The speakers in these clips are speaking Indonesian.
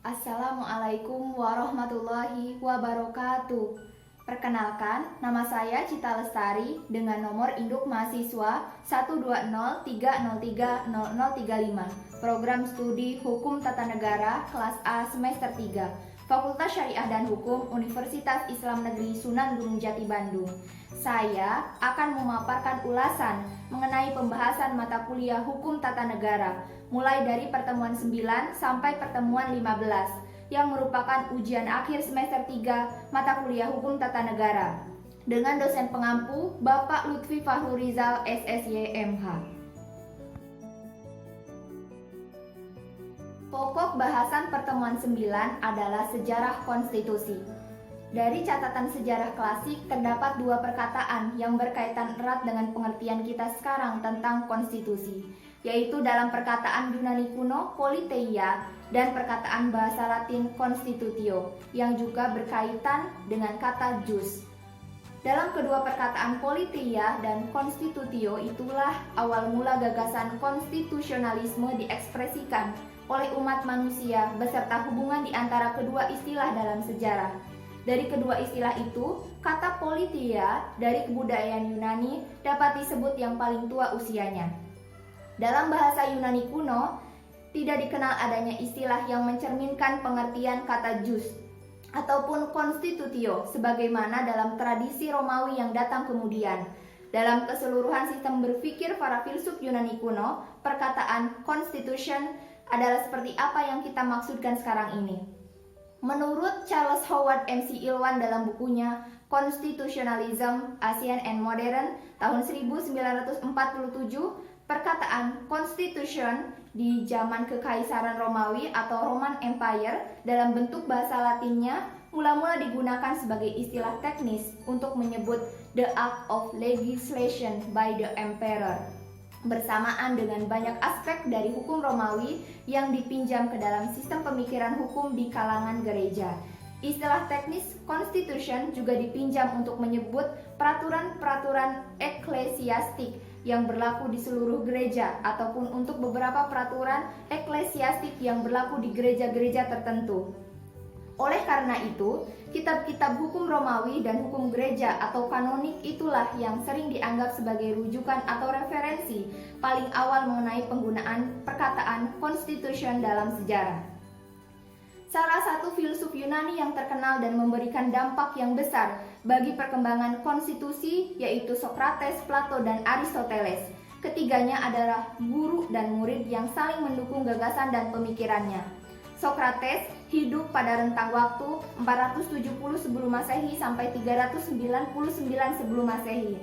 Assalamualaikum warahmatullahi wabarakatuh. Perkenalkan, nama saya Cita Lestari dengan nomor induk mahasiswa 12030300035, Program Studi Hukum Tata Negara kelas A semester 3, Fakultas Syariah dan Hukum Universitas Islam Negeri Sunan Gunung Jati Bandung. Saya akan memaparkan ulasan mengenai pembahasan mata kuliah Hukum Tata Negara mulai dari pertemuan 9 sampai pertemuan 15 yang merupakan ujian akhir semester 3 mata kuliah Hukum Tata Negara dengan dosen pengampu Bapak Lutfi Fahrurizal SSY MH. Pokok bahasan pertemuan 9 adalah sejarah konstitusi. Dari catatan sejarah klasik terdapat dua perkataan yang berkaitan erat dengan pengertian kita sekarang tentang konstitusi, yaitu dalam perkataan Yunani kuno politeia dan perkataan bahasa Latin constitutio yang juga berkaitan dengan kata jus. Dalam kedua perkataan politeia dan constitutio itulah awal mula gagasan konstitusionalisme diekspresikan oleh umat manusia beserta hubungan di antara kedua istilah dalam sejarah. Dari kedua istilah itu, kata politeia dari kebudayaan Yunani dapat disebut yang paling tua usianya. Dalam bahasa Yunani kuno, tidak dikenal adanya istilah yang mencerminkan pengertian kata jus ataupun constitutio sebagaimana dalam tradisi Romawi yang datang kemudian. Dalam keseluruhan sistem berpikir para filsuf Yunani kuno, perkataan constitution adalah seperti apa yang kita maksudkan sekarang ini. Menurut Charles Howard MC Ilwan dalam bukunya Constitutionalism, Ancient and Modern tahun 1947, perkataan constitution di zaman Kekaisaran Romawi atau Roman Empire dalam bentuk bahasa Latinnya mula-mula digunakan sebagai istilah teknis untuk menyebut the act of legislation by the emperor, bersamaan dengan banyak aspek dari hukum Romawi yang dipinjam ke dalam sistem pemikiran hukum di kalangan gereja. Istilah teknis constitution juga dipinjam untuk menyebut peraturan-peraturan eklesiastik yang berlaku di seluruh gereja ataupun untuk beberapa peraturan eklesiastik yang berlaku di gereja-gereja tertentu. Oleh karena itu, kitab-kitab hukum Romawi dan hukum gereja atau kanonik itulah yang sering dianggap sebagai rujukan atau referensi paling awal mengenai penggunaan perkataan constitution dalam sejarah. Salah satu filsuf Yunani yang terkenal dan memberikan dampak yang besar bagi perkembangan konstitusi yaitu Socrates, Plato, dan Aristoteles. Ketiganya adalah guru dan murid yang saling mendukung gagasan dan pemikirannya. Socrates hidup pada rentang waktu 470 sebelum Masehi sampai 399 sebelum Masehi.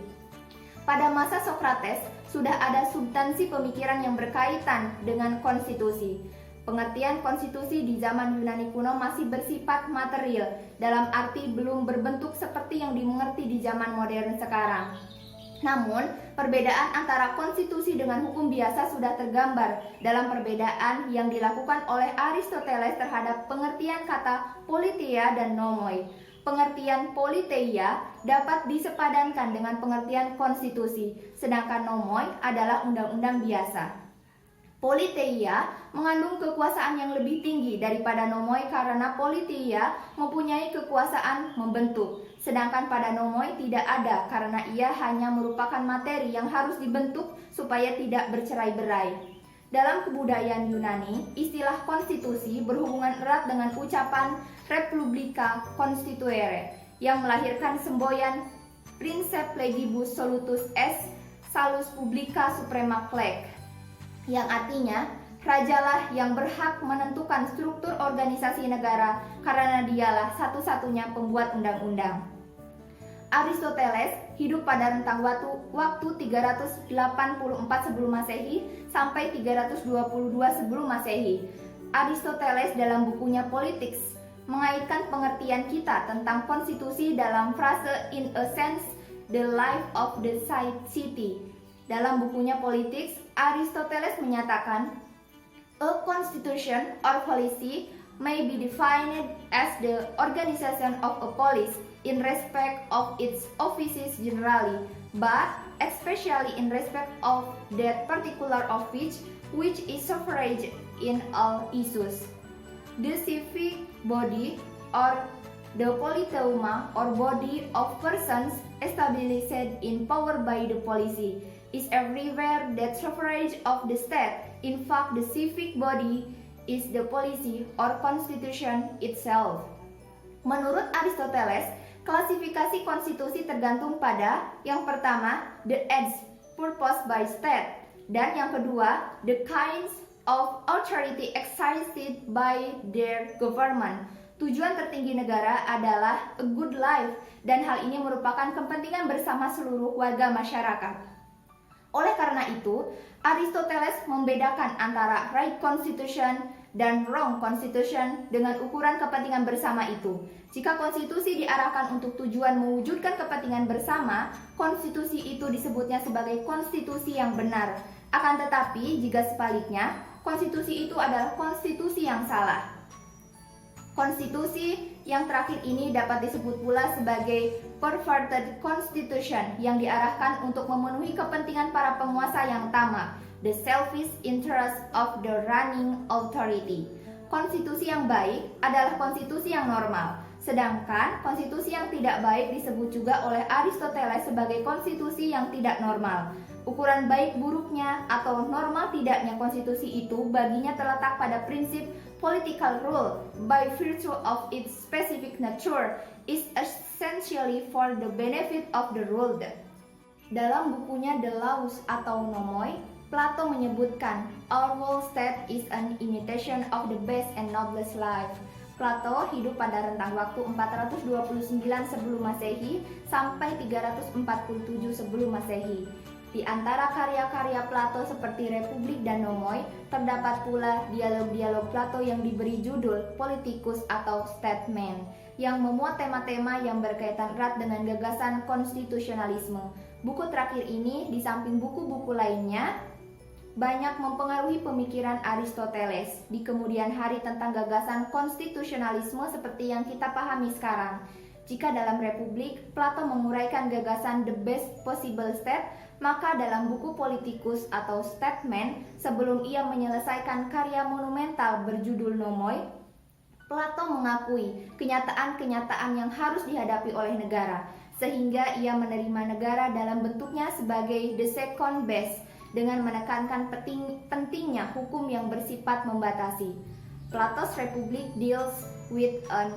Pada masa Socrates sudah ada substansi pemikiran yang berkaitan dengan konstitusi. Pengertian konstitusi di zaman Yunani kuno masih bersifat material, dalam arti belum berbentuk seperti yang dimengerti di zaman modern sekarang. Namun, perbedaan antara konstitusi dengan hukum biasa sudah tergambar dalam perbedaan yang dilakukan oleh Aristoteles terhadap pengertian kata politeia dan nomoi. Pengertian politeia dapat disepadankan dengan pengertian konstitusi, sedangkan nomoi adalah undang-undang biasa. Politeia mengandung kekuasaan yang lebih tinggi daripada nomoi karena politeia mempunyai kekuasaan membentuk, sedangkan pada nomoi tidak ada karena ia hanya merupakan materi yang harus dibentuk supaya tidak bercerai-berai. Dalam kebudayaan Yunani, istilah konstitusi berhubungan erat dengan ucapan Republica Constituere yang melahirkan semboyan Princeps Legibus Solutus est Salus Publica Suprema Cleg, yang artinya rajalah yang berhak menentukan struktur organisasi negara karena dialah satu-satunya pembuat undang-undang. Aristoteles hidup pada rentang waktu 384 sebelum Masehi sampai 322 sebelum Masehi. Aristoteles dalam bukunya Politics mengaitkan pengertian kita tentang konstitusi dalam frase in a sense the life of the city. Dalam bukunya Politics, Aristoteles menyatakan, a constitution or policy may be defined as the organization of a polis in respect of its offices generally, but especially in respect of that particular office which is suffrage in all issues. The civic body or the politeuma or body of persons established in power by the policy is everywhere that suffrage of the state. In fact, the civic body is the policy or constitution itself. Menurut Aristoteles, klasifikasi konstitusi tergantung pada yang pertama, the ends purposed by state, dan yang kedua, the kinds of authority exercised by their government. Tujuan tertinggi negara adalah a good life, dan hal ini merupakan kepentingan bersama seluruh warga masyarakat. Oleh karena itu, Aristoteles membedakan antara right constitution dan wrong constitution dengan ukuran kepentingan bersama itu. Jika konstitusi diarahkan untuk tujuan mewujudkan kepentingan bersama, konstitusi itu disebutnya sebagai konstitusi yang benar. Akan tetapi, jika sebaliknya, konstitusi itu adalah konstitusi yang salah. Konstitusi yang terakhir ini dapat disebut pula sebagai perverted constitution yang diarahkan untuk memenuhi kepentingan para penguasa yang tamak, the selfish interest of the running authority. Konstitusi yang baik adalah konstitusi yang normal, sedangkan konstitusi yang tidak baik disebut juga oleh Aristoteles sebagai konstitusi yang tidak normal. Ukuran baik buruknya atau normal tidaknya konstitusi itu baginya terletak pada prinsip political rule by virtue of its specific nature is essentially for the benefit of the ruled. Dalam bukunya The Laws atau Nomoi, Plato menyebutkan our world state is an imitation of the best and noblest life. Plato hidup pada rentang waktu 429 sebelum Masehi sampai 347 sebelum Masehi. Di antara karya-karya Plato seperti Republik dan Nomoi, terdapat pula dialog-dialog Plato yang diberi judul Politicus atau Statesman, yang memuat tema-tema yang berkaitan erat dengan gagasan konstitusionalisme. Buku terakhir ini, di samping buku-buku lainnya, banyak mempengaruhi pemikiran Aristoteles di kemudian hari tentang gagasan konstitusionalisme seperti yang kita pahami sekarang. Jika dalam Republik, Plato menguraikan gagasan the best possible state, maka dalam buku Politicus atau Statesman, sebelum ia menyelesaikan karya monumental berjudul Nomoi, Plato mengakui kenyataan-kenyataan yang harus dihadapi oleh negara, sehingga ia menerima negara dalam bentuknya sebagai the second best, dengan menekankan pentingnya hukum yang bersifat membatasi. Plato's Republic deals with an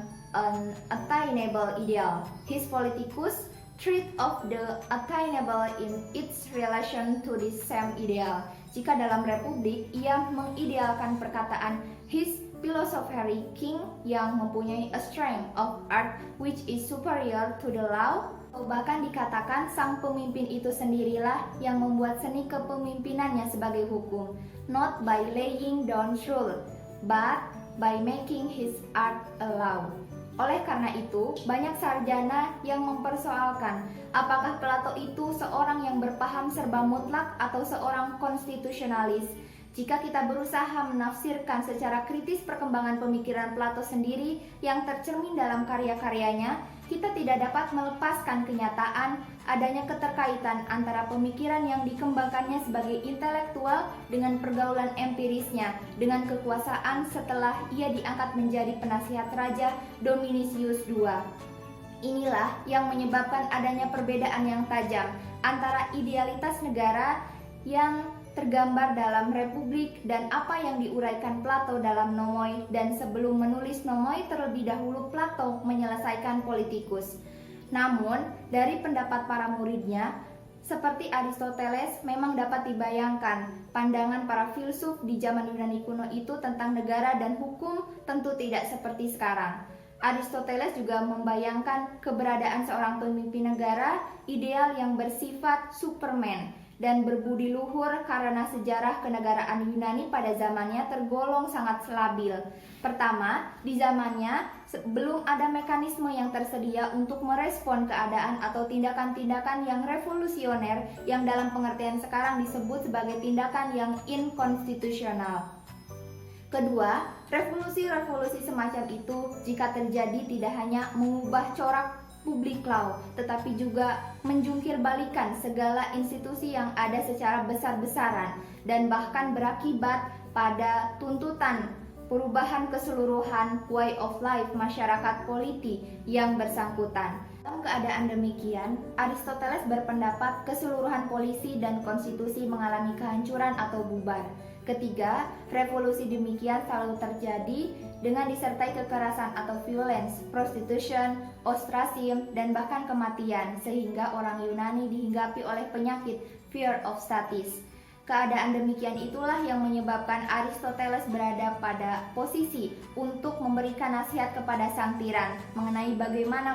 attainable ideal. His Politicus treat of the attainable in its relation to this same ideal. Jika dalam Republik, ia mengidealkan perkataan his philosophy king yang mempunyai a strength of art which is superior to the law. Bahkan dikatakan sang pemimpin itu sendirilah yang membuat seni kepemimpinannya sebagai hukum, not by laying down rule, but by making his art a law. Oleh karena itu, banyak sarjana yang mempersoalkan apakah Plato itu seorang yang berpaham serba mutlak atau seorang konstitusionalis. Jika kita berusaha menafsirkan secara kritis perkembangan pemikiran Plato sendiri yang tercermin dalam karya-karyanya, kita tidak dapat melepaskan kenyataan adanya keterkaitan antara pemikiran yang dikembangkannya sebagai intelektual dengan pergaulan empirisnya, dengan kekuasaan setelah ia diangkat menjadi penasihat raja Domitius II. Inilah yang menyebabkan adanya perbedaan yang tajam antara idealitas negara yang tergambar dalam Republik dan apa yang diuraikan Plato dalam Nomoi, dan sebelum menulis Nomoi terlebih dahulu Plato menyelesaikan Politicus. Namun, dari pendapat para muridnya, seperti Aristoteles, memang dapat dibayangkan pandangan para filsuf di zaman Yunani kuno itu tentang negara dan hukum tentu tidak seperti sekarang. Aristoteles juga membayangkan keberadaan seorang pemimpin negara ideal yang bersifat superman dan berbudi luhur karena sejarah kenegaraan Yunani pada zamannya tergolong sangat labil. Pertama, di zamannya belum ada mekanisme yang tersedia untuk merespon keadaan atau tindakan-tindakan yang revolusioner yang dalam pengertian sekarang disebut sebagai tindakan yang inkonstitusional. Kedua, revolusi-revolusi semacam itu jika terjadi tidak hanya mengubah corak public law, tetapi juga menjungkir balikan segala institusi yang ada secara besar-besaran dan bahkan berakibat pada tuntutan perubahan keseluruhan way of life masyarakat politik yang bersangkutan. Dalam keadaan demikian, Aristoteles berpendapat keseluruhan polisi dan konstitusi mengalami kehancuran atau bubar. Ketiga, revolusi demikian selalu terjadi dengan disertai kekerasan atau violence, prostitution, ostracism, dan bahkan kematian, sehingga orang Yunani dihinggapi oleh penyakit fear of statis. Keadaan demikian itulah yang menyebabkan Aristoteles berada pada posisi untuk memberikan nasihat kepada sang tiran mengenai bagaimana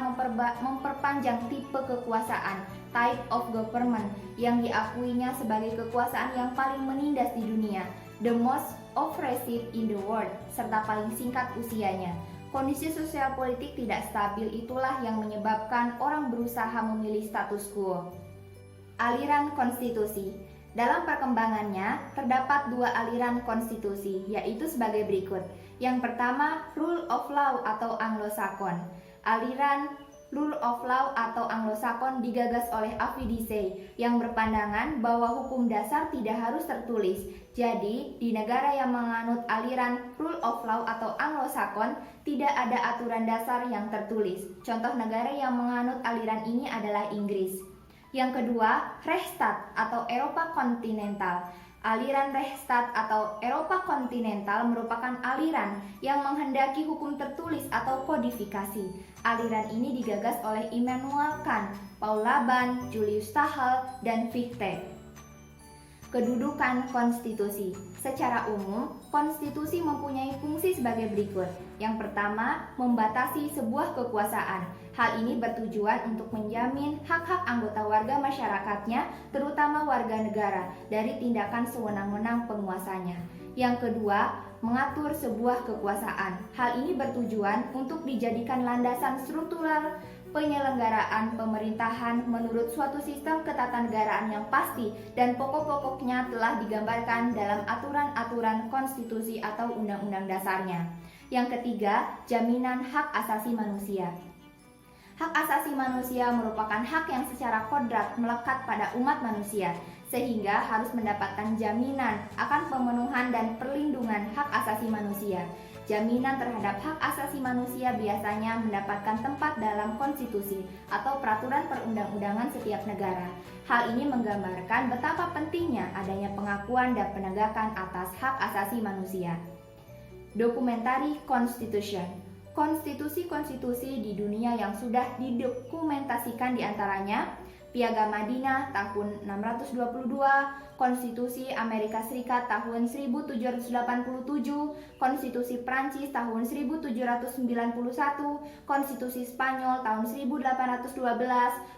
memperpanjang tipe kekuasaan, type of government, yang diakuinya sebagai kekuasaan yang paling menindas di dunia, the most oppressive in the world, serta paling singkat usianya. Kondisi sosial politik tidak stabil itulah yang menyebabkan orang berusaha memilih status quo. Aliran konstitusi. Dalam perkembangannya, terdapat dua aliran konstitusi, yaitu sebagai berikut. Yang pertama, Rule of Law atau Anglo-Sakon. Aliran Rule of Law atau Anglo-Sakon digagas oleh Aphidise yang berpandangan bahwa hukum dasar tidak harus tertulis. Jadi, di negara yang menganut aliran Rule of Law atau Anglo-Sakon, tidak ada aturan dasar yang tertulis. Contoh negara yang menganut aliran ini adalah Inggris. Yang kedua, Rechtsstaat atau Eropa kontinental. Aliran Rechtsstaat atau Eropa kontinental merupakan aliran yang menghendaki hukum tertulis atau kodifikasi. Aliran ini digagas oleh Immanuel Kant, Paul Laban, Julius Stahel, dan Fichte. Kedudukan konstitusi. Secara umum, konstitusi mempunyai fungsi sebagai berikut. Yang pertama, membatasi sebuah kekuasaan. Hal ini bertujuan untuk menjamin hak-hak anggota warga masyarakatnya, terutama warga negara, dari tindakan sewenang-wenang penguasanya. Yang kedua, mengatur sebuah kekuasaan. Hal ini bertujuan untuk dijadikan landasan struktural penyelenggaraan pemerintahan menurut suatu sistem ketatanegaraan yang pasti dan pokok-pokoknya telah digambarkan dalam aturan-aturan konstitusi atau undang-undang dasarnya. Yang ketiga, jaminan hak asasi manusia. Hak asasi manusia merupakan hak yang secara kodrat melekat pada umat manusia, sehingga harus mendapatkan jaminan akan pemenuhan dan perlindungan hak asasi manusia. Jaminan terhadap hak asasi manusia biasanya mendapatkan tempat dalam konstitusi atau peraturan perundang-undangan setiap negara. Hal ini menggambarkan betapa pentingnya adanya pengakuan dan penegakan atas hak asasi manusia. Dokumentari Constitution. Konstitusi-konstitusi di dunia yang sudah didokumentasikan diantaranya Piagam Madinah tahun 622, Konstitusi Amerika Serikat tahun 1787, Konstitusi Prancis tahun 1791, Konstitusi Spanyol tahun 1812,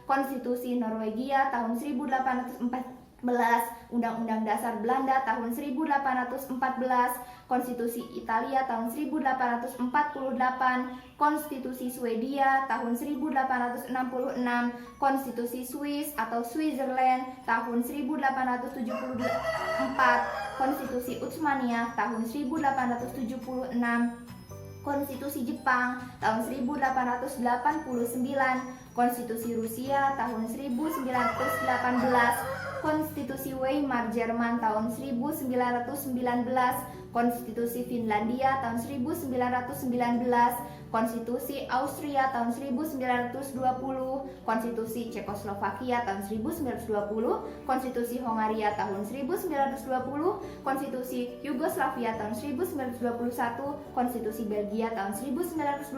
Konstitusi Norwegia tahun 1814, Undang-Undang Dasar Belanda tahun 1814, Konstitusi Italia tahun 1848, Konstitusi Swedia tahun 1866, Konstitusi Swiss atau Switzerland tahun 1874, Konstitusi Utsmaniyah tahun 1876, Konstitusi Jepang tahun 1889, Konstitusi Rusia tahun 1918, Konstitusi Weimar Jerman tahun 1919, Konstitusi Finlandia tahun 1919, Konstitusi Austria tahun 1920, Konstitusi Cekoslovakia tahun 1920, Konstitusi Hongaria tahun 1920, Konstitusi Yugoslavia tahun 1921, Konstitusi Belgia tahun 1921,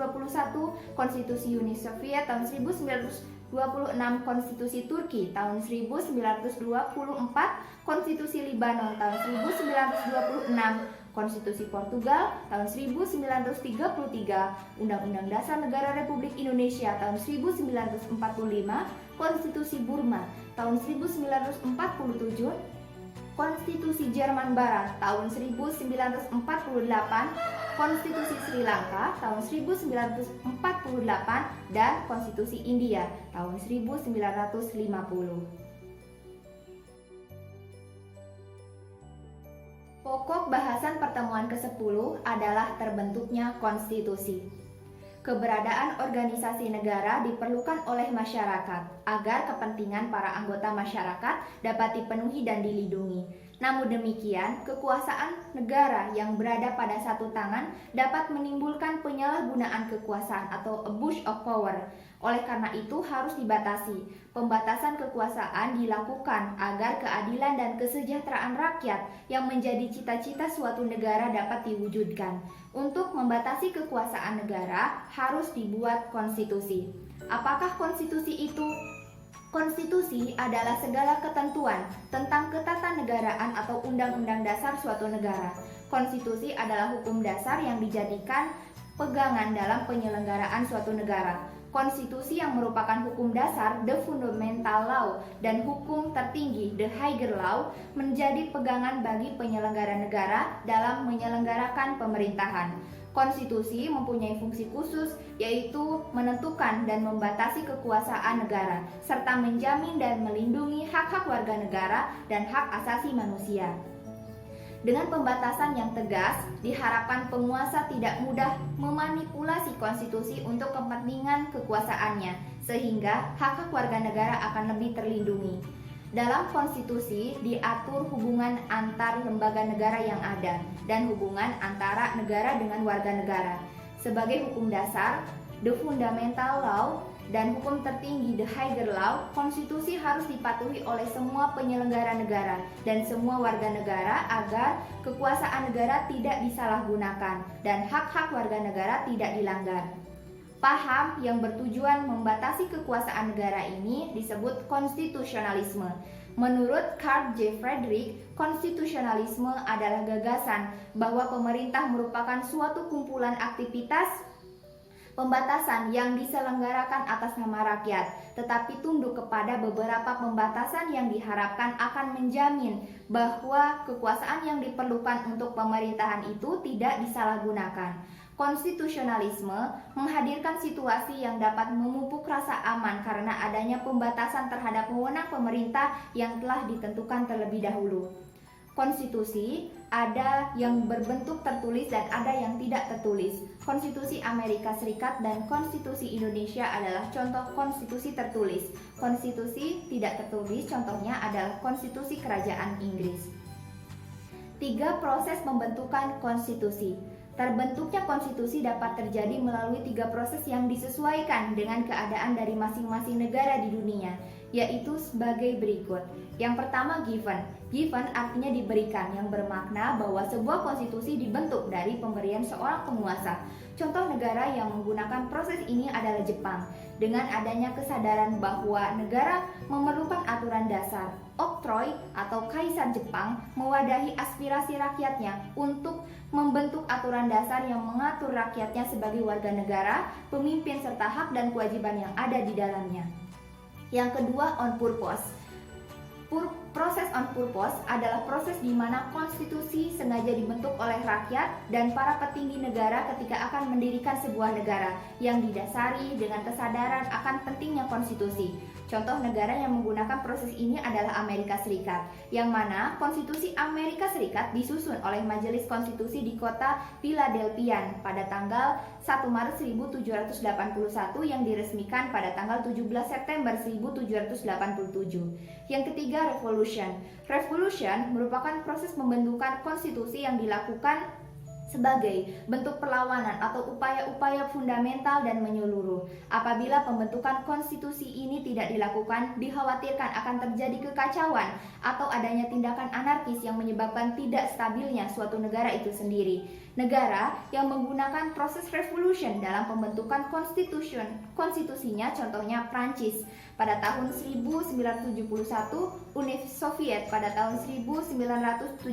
Konstitusi Uni Soviet tahun 1926, Konstitusi Turki tahun 1924, Konstitusi Libanon tahun 1926, Konstitusi Portugal tahun 1933, Undang-Undang Dasar Negara Republik Indonesia tahun 1945, Konstitusi Burma tahun 1947, Konstitusi Jerman Barat tahun 1948, Konstitusi Sri Lanka tahun 1948, dan Konstitusi India tahun 1950. Pokok bahasan pertemuan ke-10 adalah terbentuknya konstitusi. Keberadaan organisasi negara diperlukan oleh masyarakat agar kepentingan para anggota masyarakat dapat dipenuhi dan dilindungi. Namun demikian, kekuasaan negara yang berada pada satu tangan dapat menimbulkan penyalahgunaan kekuasaan atau abuse of power. Oleh karena itu harus dibatasi. Pembatasan kekuasaan dilakukan agar keadilan dan kesejahteraan rakyat yang menjadi cita-cita suatu negara dapat diwujudkan. Untuk membatasi kekuasaan negara harus dibuat konstitusi. Apakah konstitusi itu? Konstitusi adalah segala ketentuan tentang ketatanegaraan atau undang-undang dasar suatu negara. Konstitusi adalah hukum dasar yang dijadikan pegangan dalam penyelenggaraan suatu negara. Konstitusi yang merupakan hukum dasar, the fundamental law, dan hukum tertinggi, the higher law, menjadi pegangan bagi penyelenggara negara dalam menyelenggarakan pemerintahan. Konstitusi mempunyai fungsi khusus, yaitu menentukan dan membatasi kekuasaan negara, serta menjamin dan melindungi hak-hak warga negara dan hak asasi manusia. Dengan pembatasan yang tegas, diharapkan penguasa tidak mudah memanipulasi konstitusi untuk kepentingan kekuasaannya, sehingga hak-hak warga negara akan lebih terlindungi. Dalam konstitusi diatur hubungan antar lembaga negara yang ada dan hubungan antara negara dengan warga negara. Sebagai hukum dasar, the fundamental law, dan hukum tertinggi, the higher law, konstitusi harus dipatuhi oleh semua penyelenggara negara dan semua warga negara agar kekuasaan negara tidak disalahgunakan dan hak-hak warga negara tidak dilanggar. Paham yang bertujuan membatasi kekuasaan negara ini disebut konstitusionalisme. Menurut Carl J. Frederick, konstitusionalisme adalah gagasan bahwa pemerintah merupakan suatu kumpulan aktivitas pembatasan yang diselenggarakan atas nama rakyat, tetapi tunduk kepada beberapa pembatasan yang diharapkan akan menjamin bahwa kekuasaan yang diperlukan untuk pemerintahan itu tidak disalahgunakan. Konstitusionalisme menghadirkan situasi yang dapat memupuk rasa aman karena adanya pembatasan terhadap wewenang pemerintah yang telah ditentukan terlebih dahulu. Konstitusi ada yang berbentuk tertulis dan ada yang tidak tertulis. Konstitusi Amerika Serikat dan Konstitusi Indonesia adalah contoh konstitusi tertulis. Konstitusi tidak tertulis contohnya adalah Konstitusi Kerajaan Inggris. 3. Proses pembentukan konstitusi. Terbentuknya konstitusi dapat terjadi melalui 3 proses yang disesuaikan dengan keadaan dari masing-masing negara di dunia, yaitu sebagai berikut. Yang pertama, given. Given artinya diberikan, yang bermakna bahwa sebuah konstitusi dibentuk dari pemberian seorang penguasa. Contoh negara yang menggunakan proses ini adalah Jepang. Dengan adanya kesadaran bahwa negara memerlukan aturan dasar, oktroi atau kaisar Jepang mewadahi aspirasi rakyatnya untuk membentuk aturan dasar yang mengatur rakyatnya sebagai warga negara, pemimpin serta hak dan kewajiban yang ada di dalamnya. Yang kedua, on purpose. Proses on purpose adalah proses di mana konstitusi sengaja dibentuk oleh rakyat dan para petinggi negara ketika akan mendirikan sebuah negara yang didasari dengan kesadaran akan pentingnya konstitusi. Contoh negara yang menggunakan proses ini adalah Amerika Serikat, yang mana konstitusi Amerika Serikat disusun oleh Majelis Konstitusi di kota Philadelphia pada tanggal 1 Maret 1781 yang diresmikan pada tanggal 17 September 1787. Yang ketiga, revolution. Revolution merupakan proses pembentukan konstitusi yang dilakukan sebagai bentuk perlawanan atau upaya-upaya fundamental dan menyeluruh. Apabila pembentukan konstitusi ini tidak dilakukan, dikhawatirkan akan terjadi kekacauan atau adanya tindakan anarkis yang menyebabkan tidak stabilnya suatu negara itu sendiri. Negara yang menggunakan proses revolution dalam pembentukan konstitusinya contohnya Prancis pada tahun 1971, Uni Soviet pada tahun 1917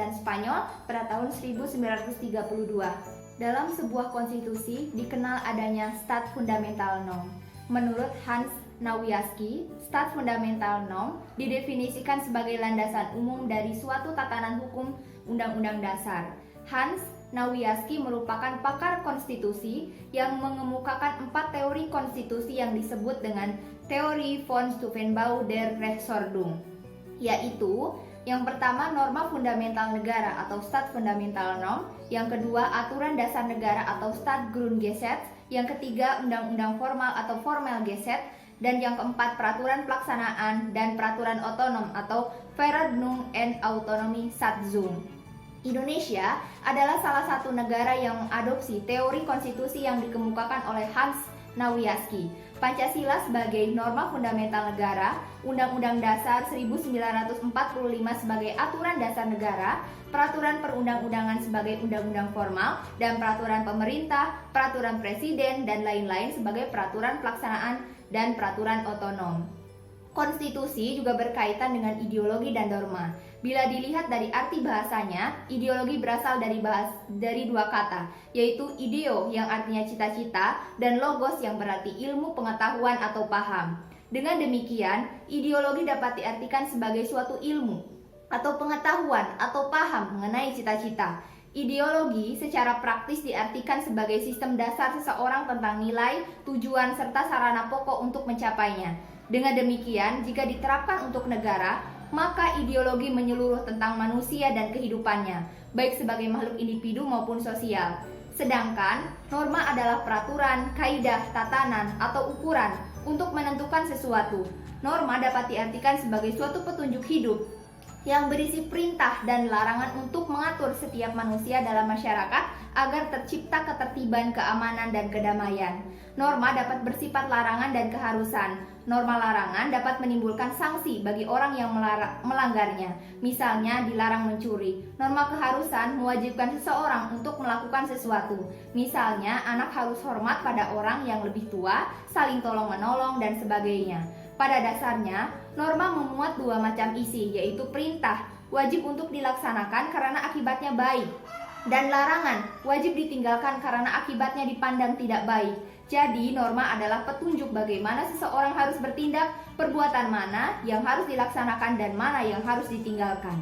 dan Spanyol pada tahun 1932. Dalam sebuah konstitusi dikenal adanya Stat Fundamental Norm. Menurut Hans Nawiaski, Stat Fundamental Norm didefinisikan sebagai landasan umum dari suatu tatanan hukum undang-undang dasar. Hans Nawiaski merupakan pakar konstitusi yang mengemukakan 4 teori konstitusi yang disebut dengan teori von Steuffenbau der Rechtsordnung, yaitu yang pertama norma fundamental negara atau Stat Fundamental Norm, yang kedua aturan dasar negara atau Staatsgrundgesetz, yang ketiga undang-undang formal atau Formelgesetz, dan yang keempat peraturan pelaksanaan dan peraturan otonom atau Verordnung and Autonomie Satzung. Indonesia adalah salah satu negara yang mengadopsi teori konstitusi yang dikemukakan oleh Hans Nawiaski. Pancasila sebagai norma fundamental negara, Undang-Undang Dasar 1945 sebagai aturan dasar negara, peraturan perundang-undangan sebagai undang-undang formal, dan peraturan pemerintah, peraturan presiden, dan lain-lain sebagai peraturan pelaksanaan dan peraturan otonom. Konstitusi juga berkaitan dengan ideologi dan norma. Bila dilihat dari arti bahasanya, ideologi berasal dari dua kata, yaitu ideo yang artinya cita-cita dan logos yang berarti ilmu, pengetahuan, atau paham. Dengan demikian, ideologi dapat diartikan sebagai suatu ilmu atau pengetahuan atau paham mengenai cita-cita. Ideologi secara praktis diartikan sebagai sistem dasar seseorang tentang nilai, tujuan, serta sarana pokok untuk mencapainya. Dengan demikian, jika diterapkan untuk negara, maka ideologi menyeluruh tentang manusia dan kehidupannya, baik sebagai makhluk individu maupun sosial. Sedangkan, norma adalah peraturan, kaidah, tatanan, atau ukuran untuk menentukan sesuatu. Norma dapat diartikan sebagai suatu petunjuk hidup yang berisi perintah dan larangan untuk mengatur setiap manusia dalam masyarakat agar tercipta ketertiban, keamanan, dan kedamaian. Norma dapat bersifat larangan dan keharusan. Norma larangan dapat menimbulkan sanksi bagi orang yang melanggarnya. Misalnya dilarang mencuri. Norma keharusan mewajibkan seseorang untuk melakukan sesuatu. Misalnya anak harus hormat pada orang yang lebih tua, saling tolong-menolong, dan sebagainya. Pada dasarnya, norma memuat dua macam isi, yaitu perintah, wajib untuk dilaksanakan karena akibatnya baik, dan larangan, wajib ditinggalkan karena akibatnya dipandang tidak baik. Jadi, norma adalah petunjuk bagaimana seseorang harus bertindak, perbuatan mana yang harus dilaksanakan dan mana yang harus ditinggalkan.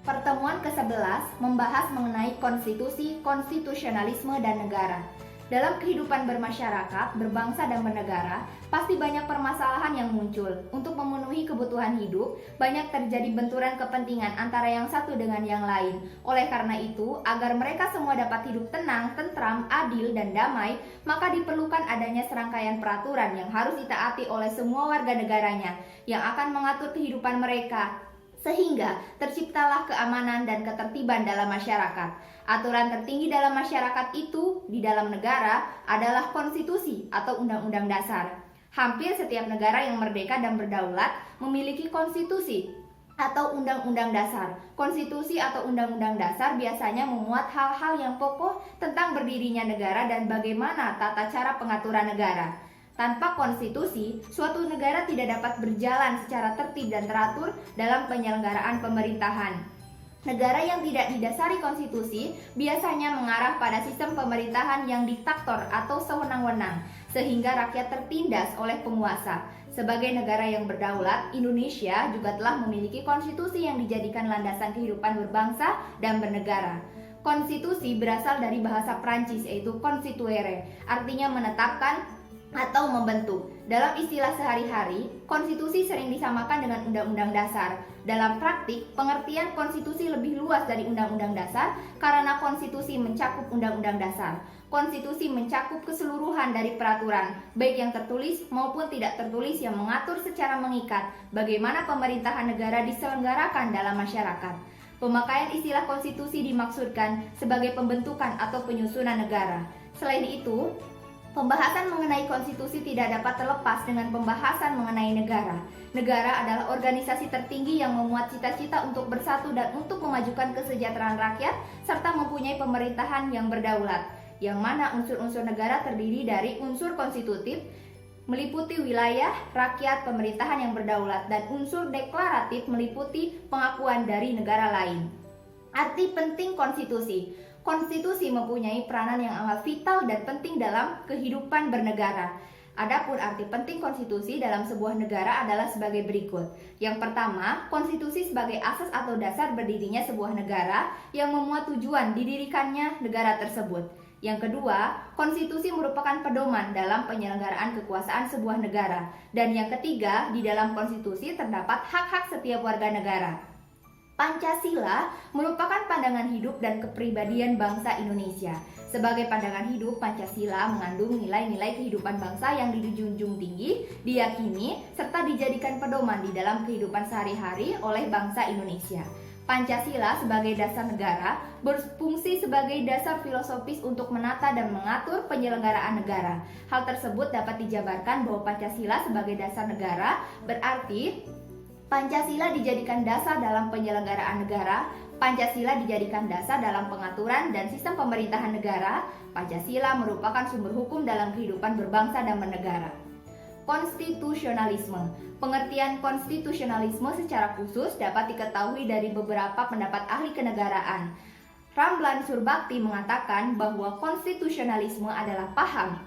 Pertemuan ke-11 membahas mengenai konstitusi, konstitusionalisme, dan negara. Dalam kehidupan bermasyarakat, berbangsa, dan bernegara, pasti banyak permasalahan yang muncul. Untuk memenuhi kebutuhan hidup, banyak terjadi benturan kepentingan antara yang satu dengan yang lain. Oleh karena itu, agar mereka semua dapat hidup tenang, tentram, adil, dan damai, maka diperlukan adanya serangkaian peraturan yang harus ditaati oleh semua warga negaranya, yang akan mengatur kehidupan mereka, sehingga terciptalah keamanan dan ketertiban dalam masyarakat. Aturan tertinggi dalam masyarakat itu di dalam negara adalah konstitusi atau undang-undang dasar. Hampir setiap negara yang merdeka dan berdaulat memiliki konstitusi atau undang-undang dasar. Konstitusi atau undang-undang dasar biasanya memuat hal-hal yang pokok tentang berdirinya negara dan bagaimana tata cara pengaturan negara. Tanpa konstitusi, suatu negara tidak dapat berjalan secara tertib dan teratur dalam penyelenggaraan pemerintahan. Negara yang tidak didasari konstitusi biasanya mengarah pada sistem pemerintahan yang diktator atau sewenang-wenang, sehingga rakyat tertindas oleh penguasa. Sebagai negara yang berdaulat, Indonesia juga telah memiliki konstitusi yang dijadikan landasan kehidupan berbangsa dan bernegara. Konstitusi berasal dari bahasa Prancis, yaitu constituere, artinya menetapkan atau membentuk. Dalam istilah sehari-hari, konstitusi sering disamakan dengan undang-undang dasar. Dalam praktik, pengertian konstitusi lebih luas dari undang-undang dasar karena konstitusi mencakup undang-undang dasar. Konstitusi mencakup keseluruhan dari peraturan, baik yang tertulis maupun tidak tertulis, yang mengatur secara mengikat bagaimana pemerintahan negara diselenggarakan dalam masyarakat. Pemakaian istilah konstitusi dimaksudkan sebagai pembentukan atau penyusunan negara. Selain itu, pembahasan mengenai konstitusi tidak dapat terlepas dengan pembahasan mengenai negara. Negara adalah organisasi tertinggi yang memuat cita-cita untuk bersatu dan untuk memajukan kesejahteraan rakyat, serta mempunyai pemerintahan yang berdaulat, yang mana unsur-unsur negara terdiri dari unsur konstitutif, meliputi wilayah, rakyat, pemerintahan yang berdaulat, dan unsur deklaratif meliputi pengakuan dari negara lain. Arti penting konstitusi. Konstitusi mempunyai peranan yang amat vital dan penting dalam kehidupan bernegara. Adapun arti penting konstitusi dalam sebuah negara adalah sebagai berikut. Yang pertama, konstitusi sebagai asas atau dasar berdirinya sebuah negara yang memuat tujuan didirikannya negara tersebut. Yang kedua, konstitusi merupakan pedoman dalam penyelenggaraan kekuasaan sebuah negara. Dan yang ketiga, di dalam konstitusi terdapat hak-hak setiap warga negara. Pancasila merupakan pandangan hidup dan kepribadian bangsa Indonesia. Sebagai pandangan hidup, Pancasila mengandung nilai-nilai kehidupan bangsa yang dijunjung tinggi, diyakini, serta dijadikan pedoman di dalam kehidupan sehari-hari oleh bangsa Indonesia. Pancasila sebagai dasar negara berfungsi sebagai dasar filosofis untuk menata dan mengatur penyelenggaraan negara. Hal tersebut dapat dijabarkan bahwa Pancasila sebagai dasar negara berarti Pancasila dijadikan dasar dalam penyelenggaraan negara, Pancasila dijadikan dasar dalam pengaturan dan sistem pemerintahan negara, Pancasila merupakan sumber hukum dalam kehidupan berbangsa dan bernegara. Konstitusionalisme. Pengertian konstitusionalisme secara khusus dapat diketahui dari beberapa pendapat ahli kenegaraan. Ramlan Surbakti mengatakan bahwa konstitusionalisme adalah paham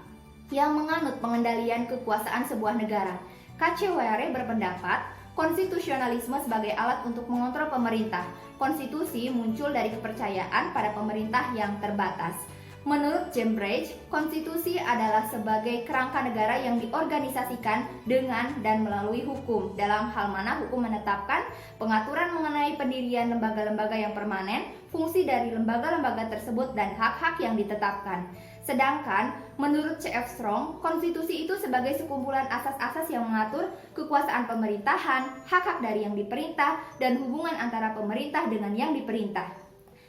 yang menganut pengendalian kekuasaan sebuah negara. K.C. Were berpendapat konstitusionalisme sebagai alat untuk mengontrol pemerintah. Konstitusi muncul dari kepercayaan pada pemerintah yang terbatas. Menurut Cambridge, konstitusi adalah sebagai kerangka negara yang diorganisasikan dengan dan melalui hukum. Dalam hal mana hukum menetapkan pengaturan mengenai pendirian lembaga-lembaga yang permanen, fungsi dari lembaga-lembaga tersebut dan hak-hak yang ditetapkan. Sedangkan menurut C.F. Strong, konstitusi itu sebagai sekumpulan asas-asas yang mengatur kekuasaan pemerintahan, hak-hak dari yang diperintah, dan hubungan antara pemerintah dengan yang diperintah.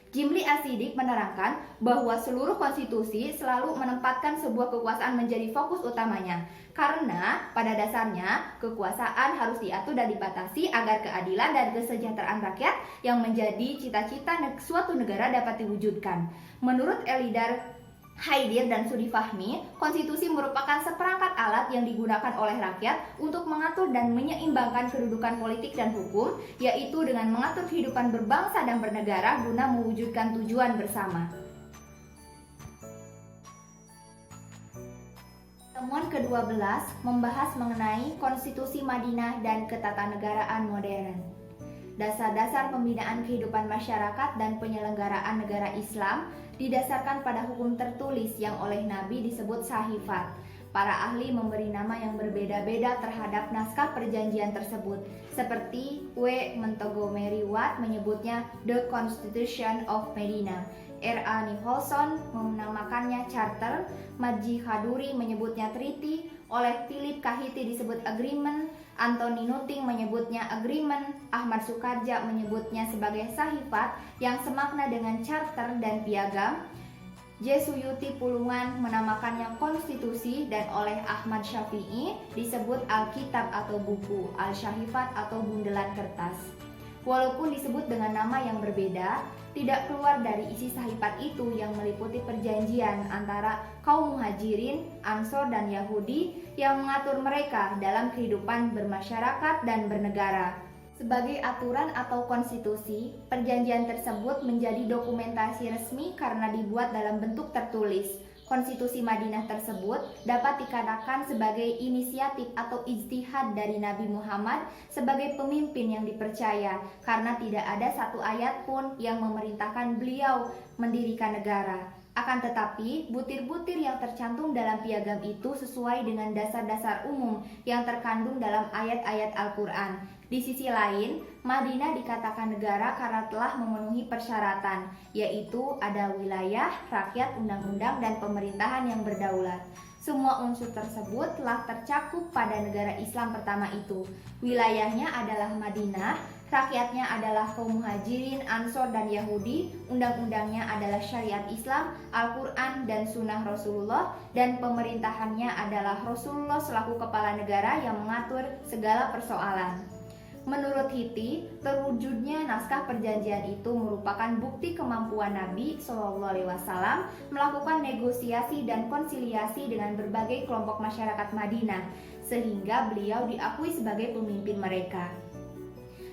Jimli Asidik menerangkan bahwa seluruh konstitusi selalu menempatkan sebuah kekuasaan menjadi fokus utamanya. Karena pada dasarnya kekuasaan harus diatur dan dibatasi agar keadilan dan kesejahteraan rakyat yang menjadi cita-cita suatu negara dapat diwujudkan. Menurut Elidar Haidir dan Sudi Fahmi, konstitusi merupakan seperangkat alat yang digunakan oleh rakyat untuk mengatur dan menyeimbangkan kedudukan politik dan hukum, yaitu dengan mengatur kehidupan berbangsa dan bernegara guna mewujudkan tujuan bersama. Temuan ke-12 membahas mengenai Konstitusi Madinah dan ketatanegaraan modern. Dasar-dasar pembinaan kehidupan masyarakat dan penyelenggaraan negara Islam didasarkan pada hukum tertulis yang oleh Nabi disebut sahifat. Para ahli memberi nama yang berbeda-beda terhadap naskah perjanjian tersebut, seperti W. Montgomery Watt menyebutnya The Constitution of Medina, R.A. Nicholson menamakannya Charter, Majdi Khaduri menyebutnya Treaty, oleh Philip Kahiti disebut Agreement, Anthony Nutting menyebutnya Agreement, Ahmad Sukarja menyebutnya sebagai sahifat yang semakna dengan charter dan piagam, J. Suyuti Pulungan menamakannya konstitusi, dan oleh Ahmad Syafi'i disebut Alkitab atau buku, Al-Syahifat atau bundelan kertas. Walaupun disebut dengan nama yang berbeda, tidak keluar dari isi sahifat itu yang meliputi perjanjian antara kaum muhajirin, Ansor, dan Yahudi yang mengatur mereka dalam kehidupan bermasyarakat dan bernegara. Sebagai aturan atau konstitusi, perjanjian tersebut menjadi dokumentasi resmi karena dibuat dalam bentuk tertulis. Konstitusi Madinah tersebut dapat dikatakan sebagai inisiatif atau ijtihad dari Nabi Muhammad sebagai pemimpin yang dipercaya, karena tidak ada satu ayat pun yang memerintahkan beliau mendirikan negara. Akan tetapi, butir-butir yang tercantum dalam piagam itu sesuai dengan dasar-dasar umum yang terkandung dalam ayat-ayat Al-Quran. Di sisi lain, Madinah dikatakan negara karena telah memenuhi persyaratan, yaitu ada wilayah, rakyat, undang-undang, dan pemerintahan yang berdaulat. Semua unsur tersebut telah tercakup pada negara Islam pertama itu. Wilayahnya adalah Madinah, rakyatnya adalah kaum muhajirin, Ansor, dan Yahudi, undang-undangnya adalah syariat Islam, Al-Quran, dan sunnah Rasulullah, dan pemerintahannya adalah Rasulullah selaku kepala negara yang mengatur segala persoalan. Menurut Hiti, terwujudnya naskah perjanjian itu merupakan bukti kemampuan Nabi SAW melakukan negosiasi dan konsiliasi dengan berbagai kelompok masyarakat Madinah, sehingga beliau diakui sebagai pemimpin mereka.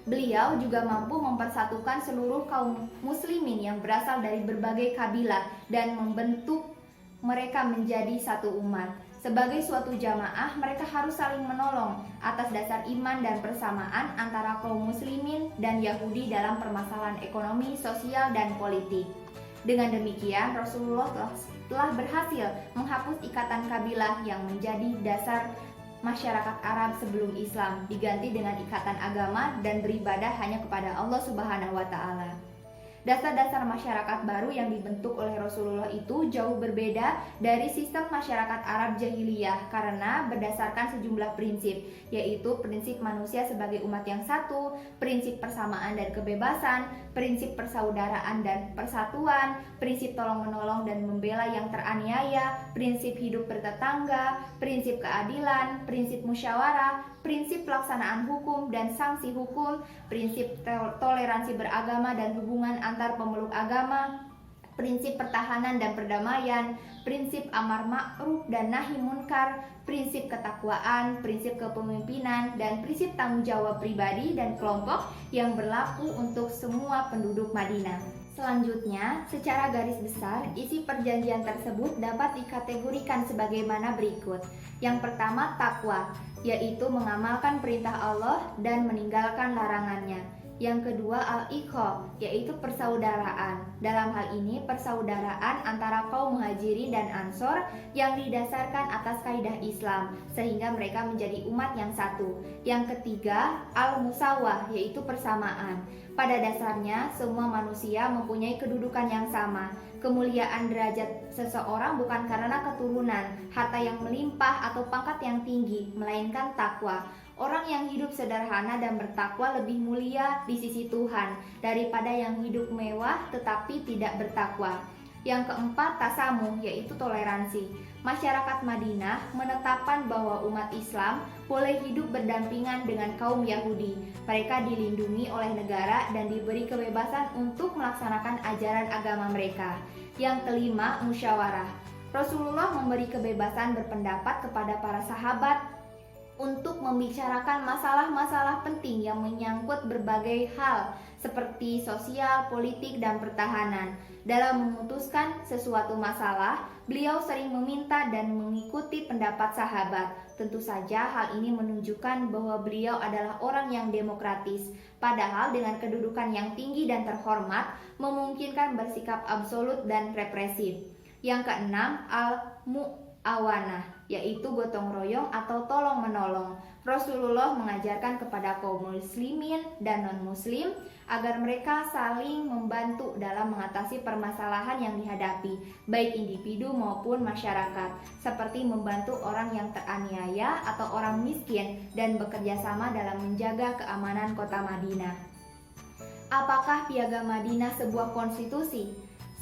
Beliau juga mampu mempersatukan seluruh kaum muslimin yang berasal dari berbagai kabilah dan membentuk mereka menjadi satu umat. Sebagai suatu jamaah, mereka harus saling menolong atas dasar iman dan persamaan antara kaum muslimin dan Yahudi dalam permasalahan ekonomi, sosial, dan politik. Dengan demikian, Rasulullah telah berhasil menghapus ikatan kabilah yang menjadi dasar masyarakat Arab sebelum Islam, diganti dengan ikatan agama dan beribadah hanya kepada Allah Subhanahu wa Ta'ala. Dasar-dasar masyarakat baru yang dibentuk oleh Rasulullah itu jauh berbeda dari sistem masyarakat Arab jahiliyah karena berdasarkan sejumlah prinsip, yaitu prinsip manusia sebagai umat yang satu, prinsip persamaan dan kebebasan, prinsip persaudaraan dan persatuan, prinsip tolong-menolong dan membela yang teraniaya, prinsip hidup bertetangga, prinsip keadilan, prinsip musyawarah, prinsip pelaksanaan hukum dan sanksi hukum, prinsip toleransi beragama dan hubungan antar pemeluk agama, prinsip pertahanan dan perdamaian, prinsip amar ma'ruf dan nahi munkar, prinsip ketakwaan, prinsip kepemimpinan, dan prinsip tanggung jawab pribadi dan kelompok yang berlaku untuk semua penduduk Madinah. Selanjutnya, secara garis besar, isi perjanjian tersebut dapat dikategorikan sebagaimana berikut. Yang pertama, takwa, yaitu mengamalkan perintah Allah dan meninggalkan larangannya. Yang kedua, al-iqo, yaitu persaudaraan. Dalam hal ini, persaudaraan antara kaum muhajirin dan ansor yang didasarkan atas kaidah Islam, sehingga mereka menjadi umat yang satu. Yang ketiga, al-musawah, yaitu persamaan. Pada dasarnya, semua manusia mempunyai kedudukan yang sama. Kemuliaan derajat seseorang bukan karena keturunan, harta yang melimpah, atau pangkat yang tinggi, melainkan takwa. Orang yang hidup sederhana dan bertakwa lebih mulia di sisi Tuhan daripada yang hidup mewah tetapi tidak bertakwa. Yang keempat, tasamuh, yaitu toleransi. Masyarakat Madinah menetapkan bahwa umat Islam boleh hidup berdampingan dengan kaum Yahudi. Mereka dilindungi oleh negara dan diberi kebebasan untuk melaksanakan ajaran agama mereka. Yang kelima, musyawarah. Rasulullah memberi kebebasan berpendapat kepada para sahabat untuk membicarakan masalah-masalah penting yang menyangkut berbagai hal seperti sosial, politik, dan pertahanan. Dalam memutuskan sesuatu masalah, beliau sering meminta dan mengikuti pendapat sahabat. Tentu saja hal ini menunjukkan bahwa beliau adalah orang yang demokratis, padahal dengan kedudukan yang tinggi dan terhormat memungkinkan bersikap absolut dan represif. Yang keenam, al-mu'awanah, yaitu gotong royong atau tolong menolong. Rasulullah mengajarkan kepada kaum muslimin dan non-muslim agar mereka saling membantu dalam mengatasi permasalahan yang dihadapi, baik individu maupun masyarakat, seperti membantu orang yang teraniaya atau orang miskin dan bekerja sama dalam menjaga keamanan kota Madinah. Apakah Piagam Madinah sebuah konstitusi?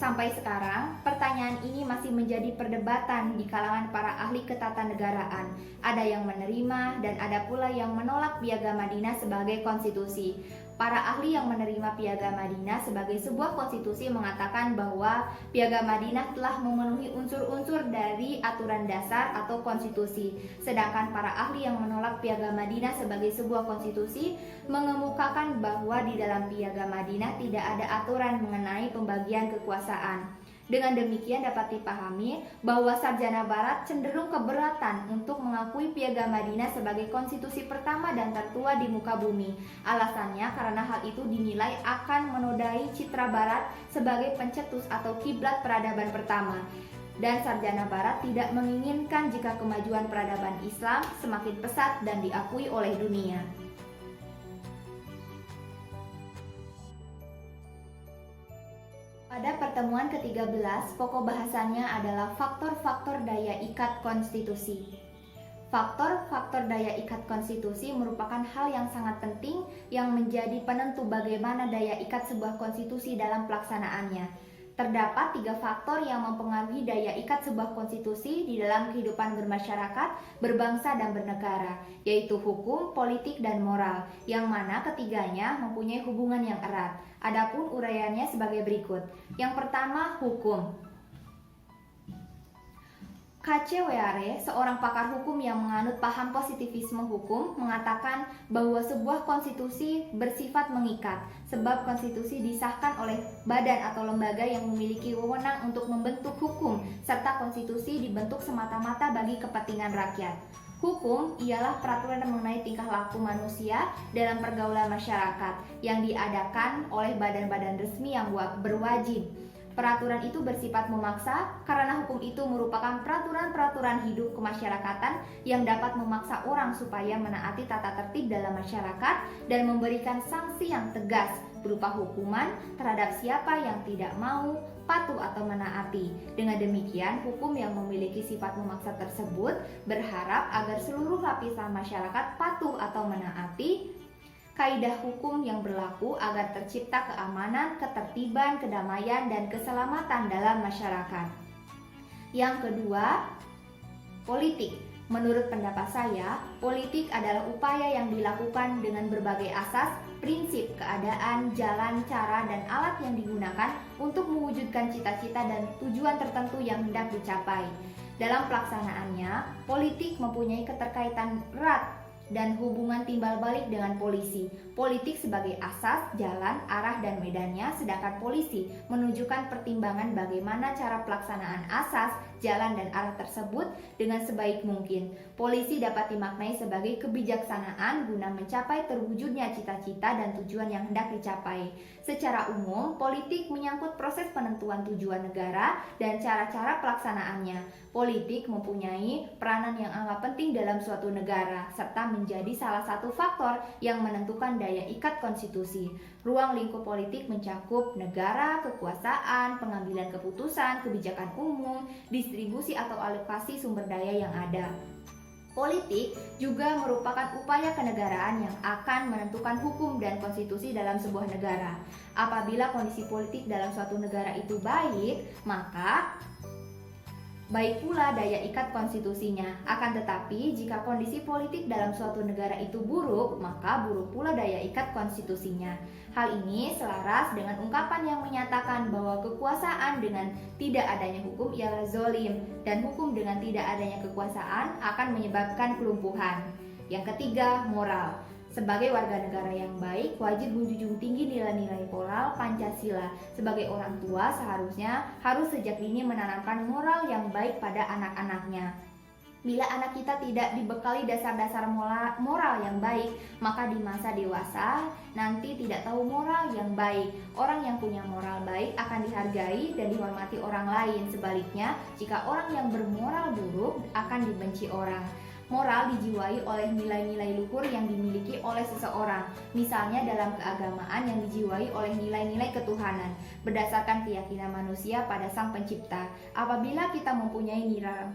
Sampai sekarang, pertanyaan ini masih menjadi perdebatan di kalangan para ahli ketatanegaraan. Ada yang menerima dan ada pula yang menolak Piagam Madinah sebagai konstitusi. Para ahli yang menerima Piagam Madinah sebagai sebuah konstitusi mengatakan bahwa Piagam Madinah telah memenuhi unsur-unsur dari aturan dasar atau konstitusi. Sedangkan para ahli yang menolak Piagam Madinah sebagai sebuah konstitusi mengemukakan bahwa di dalam Piagam Madinah tidak ada aturan mengenai pembagian kekuasaan. Dengan demikian dapat dipahami bahwa sarjana barat cenderung keberatan untuk mengakui Piagam Madinah sebagai konstitusi pertama dan tertua di muka bumi. Alasannya karena hal itu dinilai akan menodai citra barat sebagai pencetus atau kiblat peradaban pertama. Dan sarjana barat tidak menginginkan jika kemajuan peradaban Islam semakin pesat dan diakui oleh dunia. Pada pertemuan ke-13, pokok bahasannya adalah faktor-faktor daya ikat konstitusi. Faktor-faktor daya ikat konstitusi merupakan hal yang sangat penting yang menjadi penentu bagaimana daya ikat sebuah konstitusi dalam pelaksanaannya. Terdapat 3 faktor yang mempengaruhi daya ikat sebuah konstitusi di dalam kehidupan bermasyarakat, berbangsa, dan bernegara, yaitu hukum, politik, dan moral, yang mana ketiganya mempunyai hubungan yang erat. Adapun uraiannya sebagai berikut. Yang pertama, hukum. K.C. Weare, seorang pakar hukum yang menganut paham positivisme hukum, mengatakan bahwa sebuah konstitusi bersifat mengikat, sebab konstitusi disahkan oleh badan atau lembaga yang memiliki wewenang untuk membentuk hukum, serta konstitusi dibentuk semata-mata bagi kepentingan rakyat. Hukum ialah peraturan mengenai tingkah laku manusia dalam pergaulan masyarakat yang diadakan oleh badan-badan resmi yang berwajib. Peraturan itu bersifat memaksa karena hukum itu merupakan peraturan-peraturan hidup kemasyarakatan yang dapat memaksa orang supaya menaati tata tertib dalam masyarakat dan memberikan sanksi yang tegas berupa hukuman terhadap siapa yang tidak mau, patuh atau menaati. Dengan demikian, hukum yang memiliki sifat memaksa tersebut berharap agar seluruh lapisan masyarakat patuh atau menaati kaidah hukum yang berlaku agar tercipta keamanan, ketertiban, kedamaian, dan keselamatan dalam masyarakat. Yang kedua, politik. Menurut pendapat saya, politik adalah upaya yang dilakukan dengan berbagai asas, prinsip, keadaan, jalan, cara, dan alat yang digunakan untuk mewujudkan cita-cita dan tujuan tertentu yang hendak dicapai. Dalam pelaksanaannya, politik mempunyai keterkaitan erat dan hubungan timbal balik dengan polisi. Politik sebagai asas, jalan, arah, dan medannya, sedangkan polisi menunjukkan pertimbangan bagaimana cara pelaksanaan asas, jalan, dan arah tersebut dengan sebaik mungkin. Polisi dapat dimaknai sebagai kebijaksanaan guna mencapai terwujudnya cita-cita dan tujuan yang hendak dicapai. Secara umum, politik menyangkut proses penentuan tujuan negara dan cara-cara pelaksanaannya. Politik mempunyai peranan yang amat penting dalam suatu negara, serta menjadi salah satu faktor yang menentukan daya ikat konstitusi. Ruang lingkup politik mencakup negara, kekuasaan, pengambilan keputusan, kebijakan umum, distribusi atau alokasi sumber daya yang ada. Politik juga merupakan upaya kenegaraan yang akan menentukan hukum dan konstitusi dalam sebuah negara. Apabila kondisi politik dalam suatu negara itu baik, maka baik pula daya ikat konstitusinya. Akan tetapi, jika kondisi politik dalam suatu negara itu buruk, maka buruk pula daya ikat konstitusinya. Hal ini selaras dengan ungkapan yang menyatakan bahwa kekuasaan dengan tidak adanya hukum ialah zolim, dan hukum dengan tidak adanya kekuasaan akan menyebabkan kelumpuhan. Yang ketiga, moral. Sebagai warga negara yang baik, wajib menjunjung tinggi nilai-nilai moral Pancasila. Sebagai orang tua, seharusnya harus sejak dini menanamkan moral yang baik pada anak-anaknya. Bila anak kita tidak dibekali dasar-dasar moral yang baik, maka di masa dewasa nanti tidak tahu moral yang baik. Orang yang punya moral baik akan dihargai dan dihormati orang lain. Sebaliknya, jika orang yang bermoral buruk akan dibenci orang. Moral dijiwai oleh nilai-nilai luhur yang dimiliki oleh seseorang, misalnya dalam keagamaan yang dijiwai oleh nilai-nilai ketuhanan, berdasarkan keyakinan manusia pada Sang Pencipta. Apabila kita mempunyai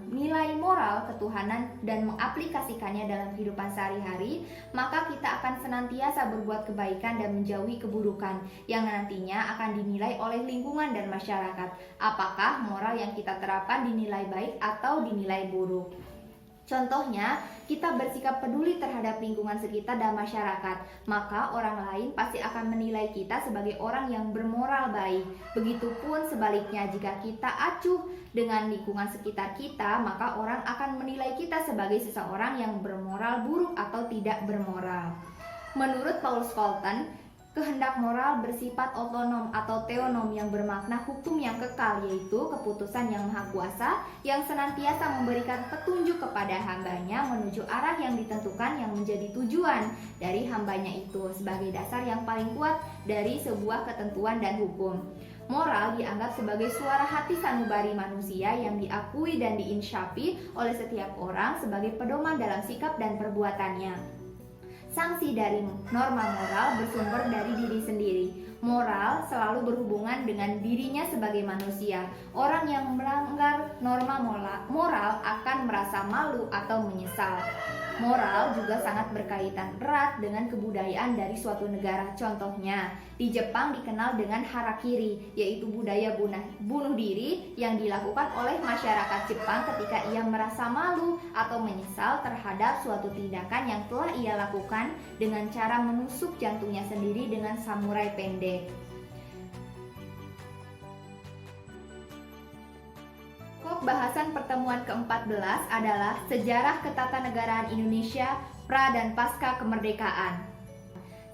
nilai moral ketuhanan dan mengaplikasikannya dalam kehidupan sehari-hari, maka kita akan senantiasa berbuat kebaikan dan menjauhi keburukan, yang nantinya akan dinilai oleh lingkungan dan masyarakat. Apakah moral yang kita terapkan dinilai baik atau dinilai buruk? Contohnya, kita bersikap peduli terhadap lingkungan sekitar dan masyarakat, maka orang lain pasti akan menilai kita sebagai orang yang bermoral baik. Begitupun sebaliknya, jika kita acuh dengan lingkungan sekitar kita, maka orang akan menilai kita sebagai seseorang yang bermoral buruk atau tidak bermoral. Menurut Paul Scholten, kehendak moral bersifat otonom atau teonom yang bermakna hukum yang kekal, yaitu keputusan yang maha kuasa yang senantiasa memberikan petunjuk kepada hambanya menuju arah yang ditentukan yang menjadi tujuan dari hambanya itu sebagai dasar yang paling kuat dari sebuah ketentuan dan hukum. Moral dianggap sebagai suara hati sanubari manusia yang diakui dan diinsyafi oleh setiap orang sebagai pedoman dalam sikap dan perbuatannya. Sanksi dari norma moral bersumber dari diri sendiri. Moral selalu berhubungan dengan dirinya sebagai manusia. Orang yang melanggar norma moral akan merasa malu atau menyesal. Moral juga sangat berkaitan erat dengan kebudayaan dari suatu negara. Contohnya, di Jepang dikenal dengan harakiri, yaitu budaya bunuh diri yang dilakukan oleh masyarakat Jepang ketika ia merasa malu atau menyesal terhadap suatu tindakan yang telah ia lakukan dengan cara menusuk jantungnya sendiri dengan samurai pendek. Bahasan pertemuan ke-14 adalah Sejarah Ketatanegaraan Indonesia pra dan pasca kemerdekaan.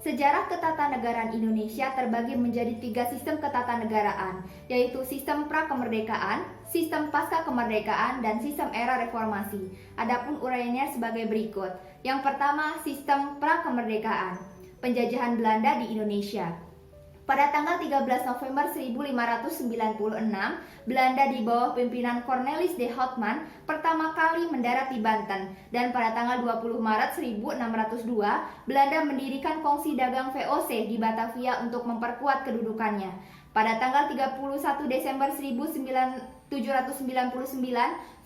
Sejarah ketatanegaraan Indonesia terbagi menjadi 3 sistem ketatanegaraan, yaitu sistem pra-kemerdekaan, sistem pasca kemerdekaan, dan sistem era reformasi. Adapun uraiannya sebagai berikut. Yang pertama, sistem pra-kemerdekaan. Penjajahan Belanda di Indonesia. Pada tanggal 13 November 1596, Belanda di bawah pimpinan Cornelis de Houtman pertama kali mendarat di Banten, dan pada tanggal 20 Maret 1602, Belanda mendirikan kongsi dagang VOC di Batavia untuk memperkuat kedudukannya. Pada tanggal 31 Desember 1799,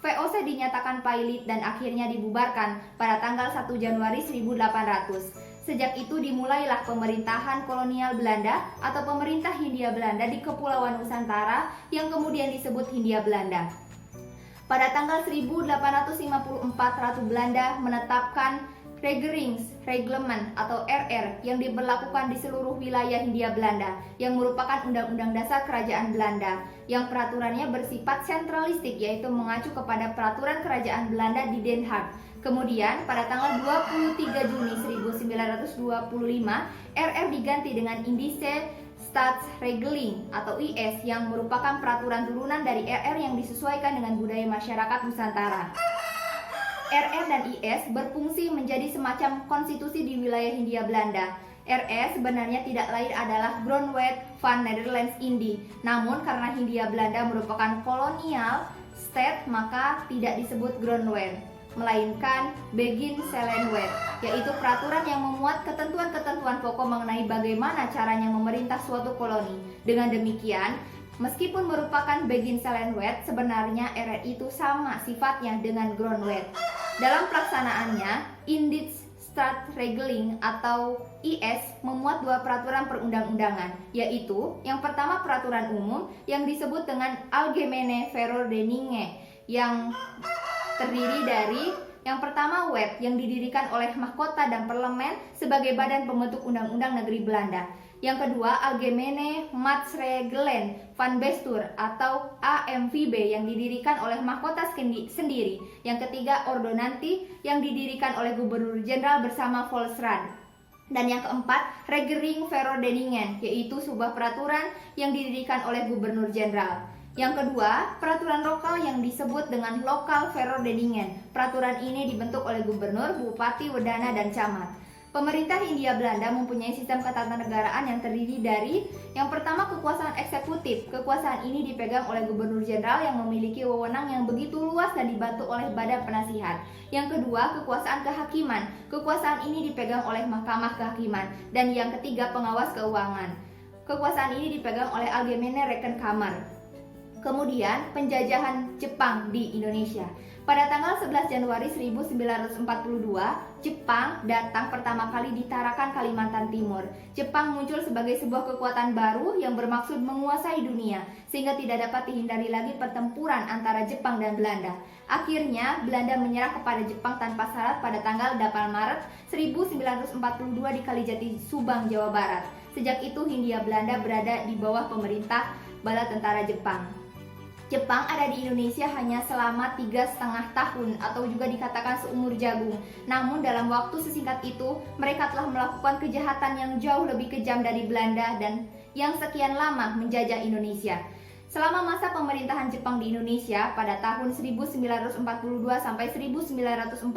VOC dinyatakan pailit dan akhirnya dibubarkan pada tanggal 1 Januari 1800. Sejak itu dimulailah pemerintahan kolonial Belanda atau pemerintah Hindia Belanda di Kepulauan Nusantara yang kemudian disebut Hindia Belanda. Pada tanggal 1854, Ratu Belanda menetapkan Regeringsreglement atau RR yang diberlakukan di seluruh wilayah Hindia Belanda yang merupakan undang-undang dasar kerajaan Belanda yang peraturannya bersifat sentralistik, yaitu mengacu kepada peraturan kerajaan Belanda di Den Haag. Kemudian pada tanggal 23 Juni 1925, RR diganti dengan Indische Staatsregeling atau IS yang merupakan peraturan turunan dari RR yang disesuaikan dengan budaya masyarakat Nusantara. RR dan IS berfungsi menjadi semacam konstitusi di wilayah Hindia Belanda. RR sebenarnya tidak lain adalah Grondwet van Nederlands-Indië. Namun karena Hindia Belanda merupakan kolonial state, maka tidak disebut Grondwet, melainkan Beginselenwet, yaitu peraturan yang memuat ketentuan-ketentuan pokok mengenai bagaimana caranya memerintah suatu koloni. Dengan demikian, meskipun merupakan Beginselenwet, sebenarnya RR itu sama sifatnya dengan Grondwet. Dalam pelaksanaannya, Indische Staatsregeling atau IS memuat dua peraturan perundang-undangan, yaitu yang pertama peraturan umum yang disebut dengan Algemene Verordeningen yang terdiri dari yang pertama Wet yang didirikan oleh mahkota dan parlemen sebagai badan pembentuk undang-undang negeri Belanda. Yang kedua Algemene Maatregelen van Bestuur atau AMVB yang didirikan oleh mahkota sendiri. Yang ketiga Ordonantie yang didirikan oleh Gubernur Jenderal bersama Volksraad. Dan yang keempat Regering Verordeningen, yaitu sebuah peraturan yang didirikan oleh Gubernur Jenderal. Yang kedua, peraturan lokal yang disebut dengan Lokal Verordeningen. Peraturan ini dibentuk oleh gubernur, bupati, wedana, dan camat. Pemerintah Hindia Belanda mempunyai sistem ketatanegaraan yang terdiri dari yang pertama kekuasaan eksekutif. Kekuasaan ini dipegang oleh Gubernur Jenderal yang memiliki wewenang yang begitu luas dan dibantu oleh Badan Penasihat. Yang kedua, kekuasaan kehakiman. Kekuasaan ini dipegang oleh Mahkamah Kehakiman. Dan yang ketiga, pengawas keuangan. Kekuasaan ini dipegang oleh Algemene Rekenkamer. Kemudian penjajahan Jepang di Indonesia. Pada tanggal 11 Januari 1942, Jepang datang pertama kali di Tarakan, Kalimantan Timur. Jepang muncul sebagai sebuah kekuatan baru yang bermaksud menguasai dunia, sehingga tidak dapat dihindari lagi pertempuran antara Jepang dan Belanda. Akhirnya, Belanda menyerah kepada Jepang tanpa syarat pada tanggal 8 Maret 1942 di Kalijati, Subang, Jawa Barat. Sejak itu, Hindia Belanda berada di bawah pemerintah bala tentara Jepang. Jepang ada di Indonesia hanya selama 3,5 tahun atau juga dikatakan seumur jagung. Namun dalam waktu sesingkat itu, mereka telah melakukan kejahatan yang jauh lebih kejam dari Belanda dan yang sekian lama menjajah Indonesia. Selama masa pemerintahan Jepang di Indonesia pada tahun 1942 sampai 1945,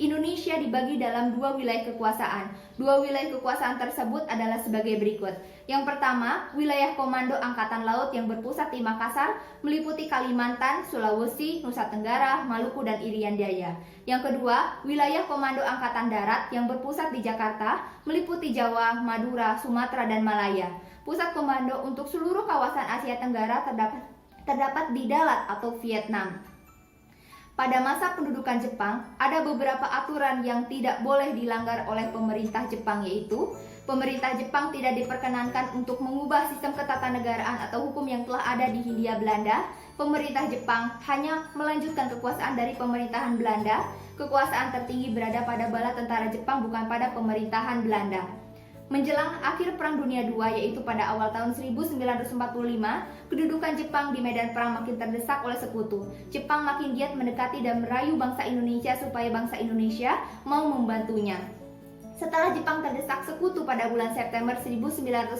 Indonesia dibagi dalam dua wilayah kekuasaan. Dua wilayah kekuasaan tersebut adalah sebagai berikut. Yang pertama, wilayah Komando Angkatan Laut yang berpusat di Makassar, meliputi Kalimantan, Sulawesi, Nusa Tenggara, Maluku, dan Irian Jaya. Yang kedua, wilayah Komando Angkatan Darat yang berpusat di Jakarta, meliputi Jawa, Madura, Sumatera, dan Malaya. Pusat komando untuk seluruh kawasan Asia Tenggara terdapat di Dalat atau Vietnam. Pada masa pendudukan Jepang, ada beberapa aturan yang tidak boleh dilanggar oleh pemerintah Jepang, yaitu pemerintah Jepang tidak diperkenankan untuk mengubah sistem ketatanegaraan atau hukum yang telah ada di Hindia Belanda. Pemerintah Jepang hanya melanjutkan kekuasaan dari pemerintahan Belanda. Kekuasaan tertinggi berada pada bala tentara Jepang, bukan pada pemerintahan Belanda. Menjelang akhir Perang Dunia II, yaitu pada awal tahun 1945, kedudukan Jepang di medan perang makin terdesak oleh sekutu. Jepang makin giat mendekati dan merayu bangsa Indonesia supaya bangsa Indonesia mau membantunya. Setelah Jepang terdesak sekutu pada bulan September 1944,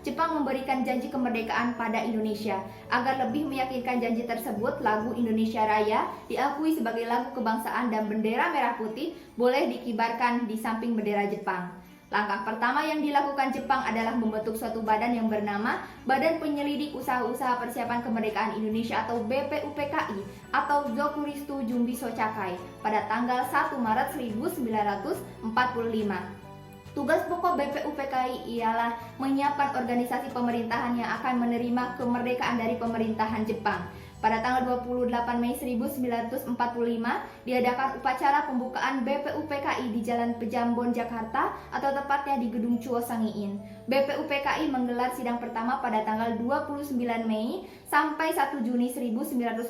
Jepang memberikan janji kemerdekaan pada Indonesia. Agar lebih meyakinkan janji tersebut, lagu Indonesia Raya diakui sebagai lagu kebangsaan dan bendera merah putih boleh dikibarkan di samping bendera Jepang. Langkah pertama yang dilakukan Jepang adalah membentuk suatu badan yang bernama Badan Penyelidik Usaha-Usaha Persiapan Kemerdekaan Indonesia atau BPUPKI atau Zokuristu Jumbi Socakai pada tanggal 1 Maret 1945. Tugas pokok BPUPKI ialah menyiapkan organisasi pemerintahan yang akan menerima kemerdekaan dari pemerintahan Jepang. Pada tanggal 28 Mei 1945 diadakan upacara pembukaan BPUPKI di Jalan Pejambon, Jakarta atau tepatnya di Gedung Chuo Sangiin. BPUPKI menggelar sidang pertama pada tanggal 29 Mei sampai 1 Juni 1945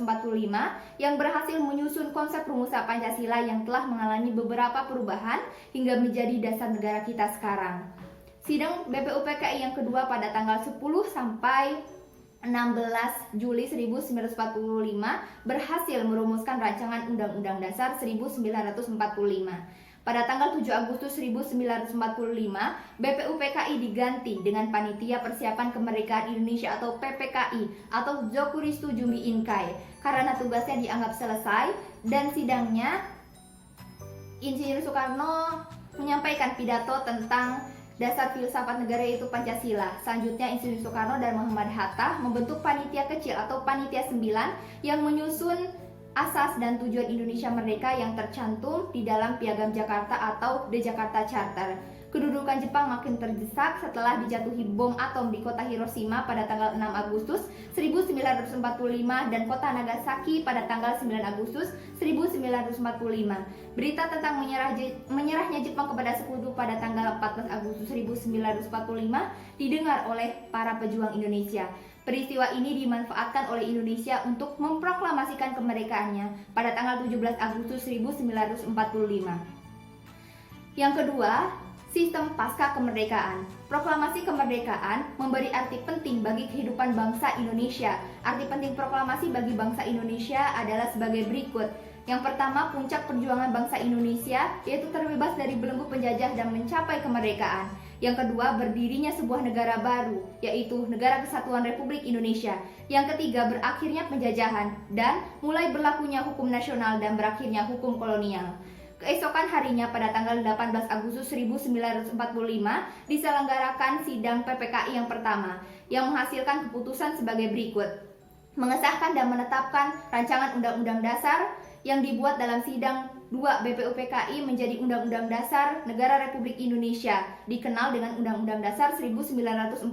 yang berhasil menyusun konsep rumusan Pancasila yang telah mengalami beberapa perubahan hingga menjadi dasar negara kita sekarang. Sidang BPUPKI yang kedua pada tanggal 10 sampai 16 Juli 1945 berhasil merumuskan rancangan Undang-Undang Dasar 1945. Pada tanggal 7 Agustus 1945, BPUPKI diganti dengan Panitia Persiapan Kemerdekaan Indonesia atau PPKI atau Zokuristu Jumbi Inkai karena tugasnya dianggap selesai dan sidangnya Insinyur Soekarno menyampaikan pidato tentang dasar filsafat negara yaitu Pancasila. Selanjutnya Insinyur Soekarno dan Muhammad Hatta membentuk panitia kecil atau panitia 9 yang menyusun asas dan tujuan Indonesia Merdeka yang tercantum di dalam Piagam Jakarta atau The Jakarta Charter. Kedudukan Jepang makin terdesak setelah dijatuhi bom atom di kota Hiroshima pada tanggal 6 Agustus 1945 dan kota Nagasaki pada tanggal 9 Agustus 1945. Berita tentang menyerahnya Jepang kepada sekutu pada tanggal 14 Agustus 1945 didengar oleh para pejuang Indonesia. Peristiwa ini dimanfaatkan oleh Indonesia untuk memproklamasikan kemerdekaannya pada tanggal 17 Agustus 1945. Yang kedua, sistem pasca kemerdekaan. Proklamasi kemerdekaan memberi arti penting bagi kehidupan bangsa Indonesia. Arti penting proklamasi bagi bangsa Indonesia adalah sebagai berikut. Yang pertama, puncak perjuangan bangsa Indonesia yaitu terbebas dari belenggu penjajah dan mencapai kemerdekaan. Yang kedua, berdirinya sebuah negara baru, yaitu Negara Kesatuan Republik Indonesia. Yang ketiga, berakhirnya penjajahan dan mulai berlakunya hukum nasional dan berakhirnya hukum kolonial. Keesokan harinya pada tanggal 18 Agustus 1945 diselenggarakan sidang PPKI yang pertama yang menghasilkan keputusan sebagai berikut. Mengesahkan dan menetapkan rancangan Undang-Undang Dasar yang dibuat dalam sidang 2 BPUPKI menjadi Undang-Undang Dasar Negara Republik Indonesia, dikenal dengan Undang-Undang Dasar 1945.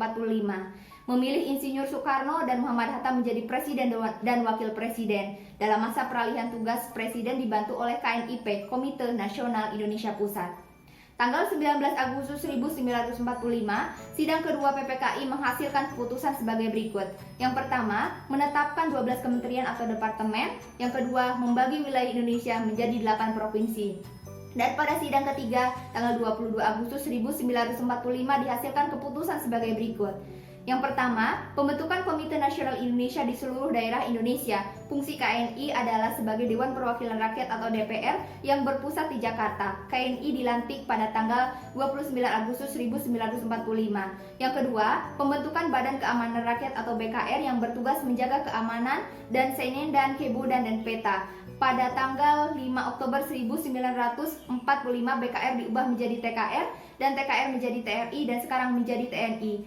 Memilih Insinyur Soekarno dan Muhammad Hatta menjadi Presiden dan Wakil Presiden. Dalam masa peralihan tugas, Presiden dibantu oleh KNIP, Komite Nasional Indonesia Pusat. Tanggal 19 Agustus 1945, sidang kedua PPKI menghasilkan keputusan sebagai berikut. Yang pertama, menetapkan 12 kementerian atau departemen. Yang kedua, membagi wilayah Indonesia menjadi 8 provinsi. Dan pada sidang ketiga, tanggal 22 Agustus 1945 dihasilkan keputusan sebagai berikut. Yang pertama, pembentukan Komite Nasional Indonesia di seluruh daerah Indonesia. Fungsi KNI adalah sebagai Dewan Perwakilan Rakyat atau DPR yang berpusat di Jakarta. KNI dilantik pada tanggal 29 Agustus 1945. Yang kedua, pembentukan Badan Keamanan Rakyat atau BKR yang bertugas menjaga keamanan dan Seinen dan Kebudan dan Peta. Pada tanggal 5 Oktober 1945 BKR diubah menjadi TKR dan TKR menjadi TRI dan sekarang menjadi TNI.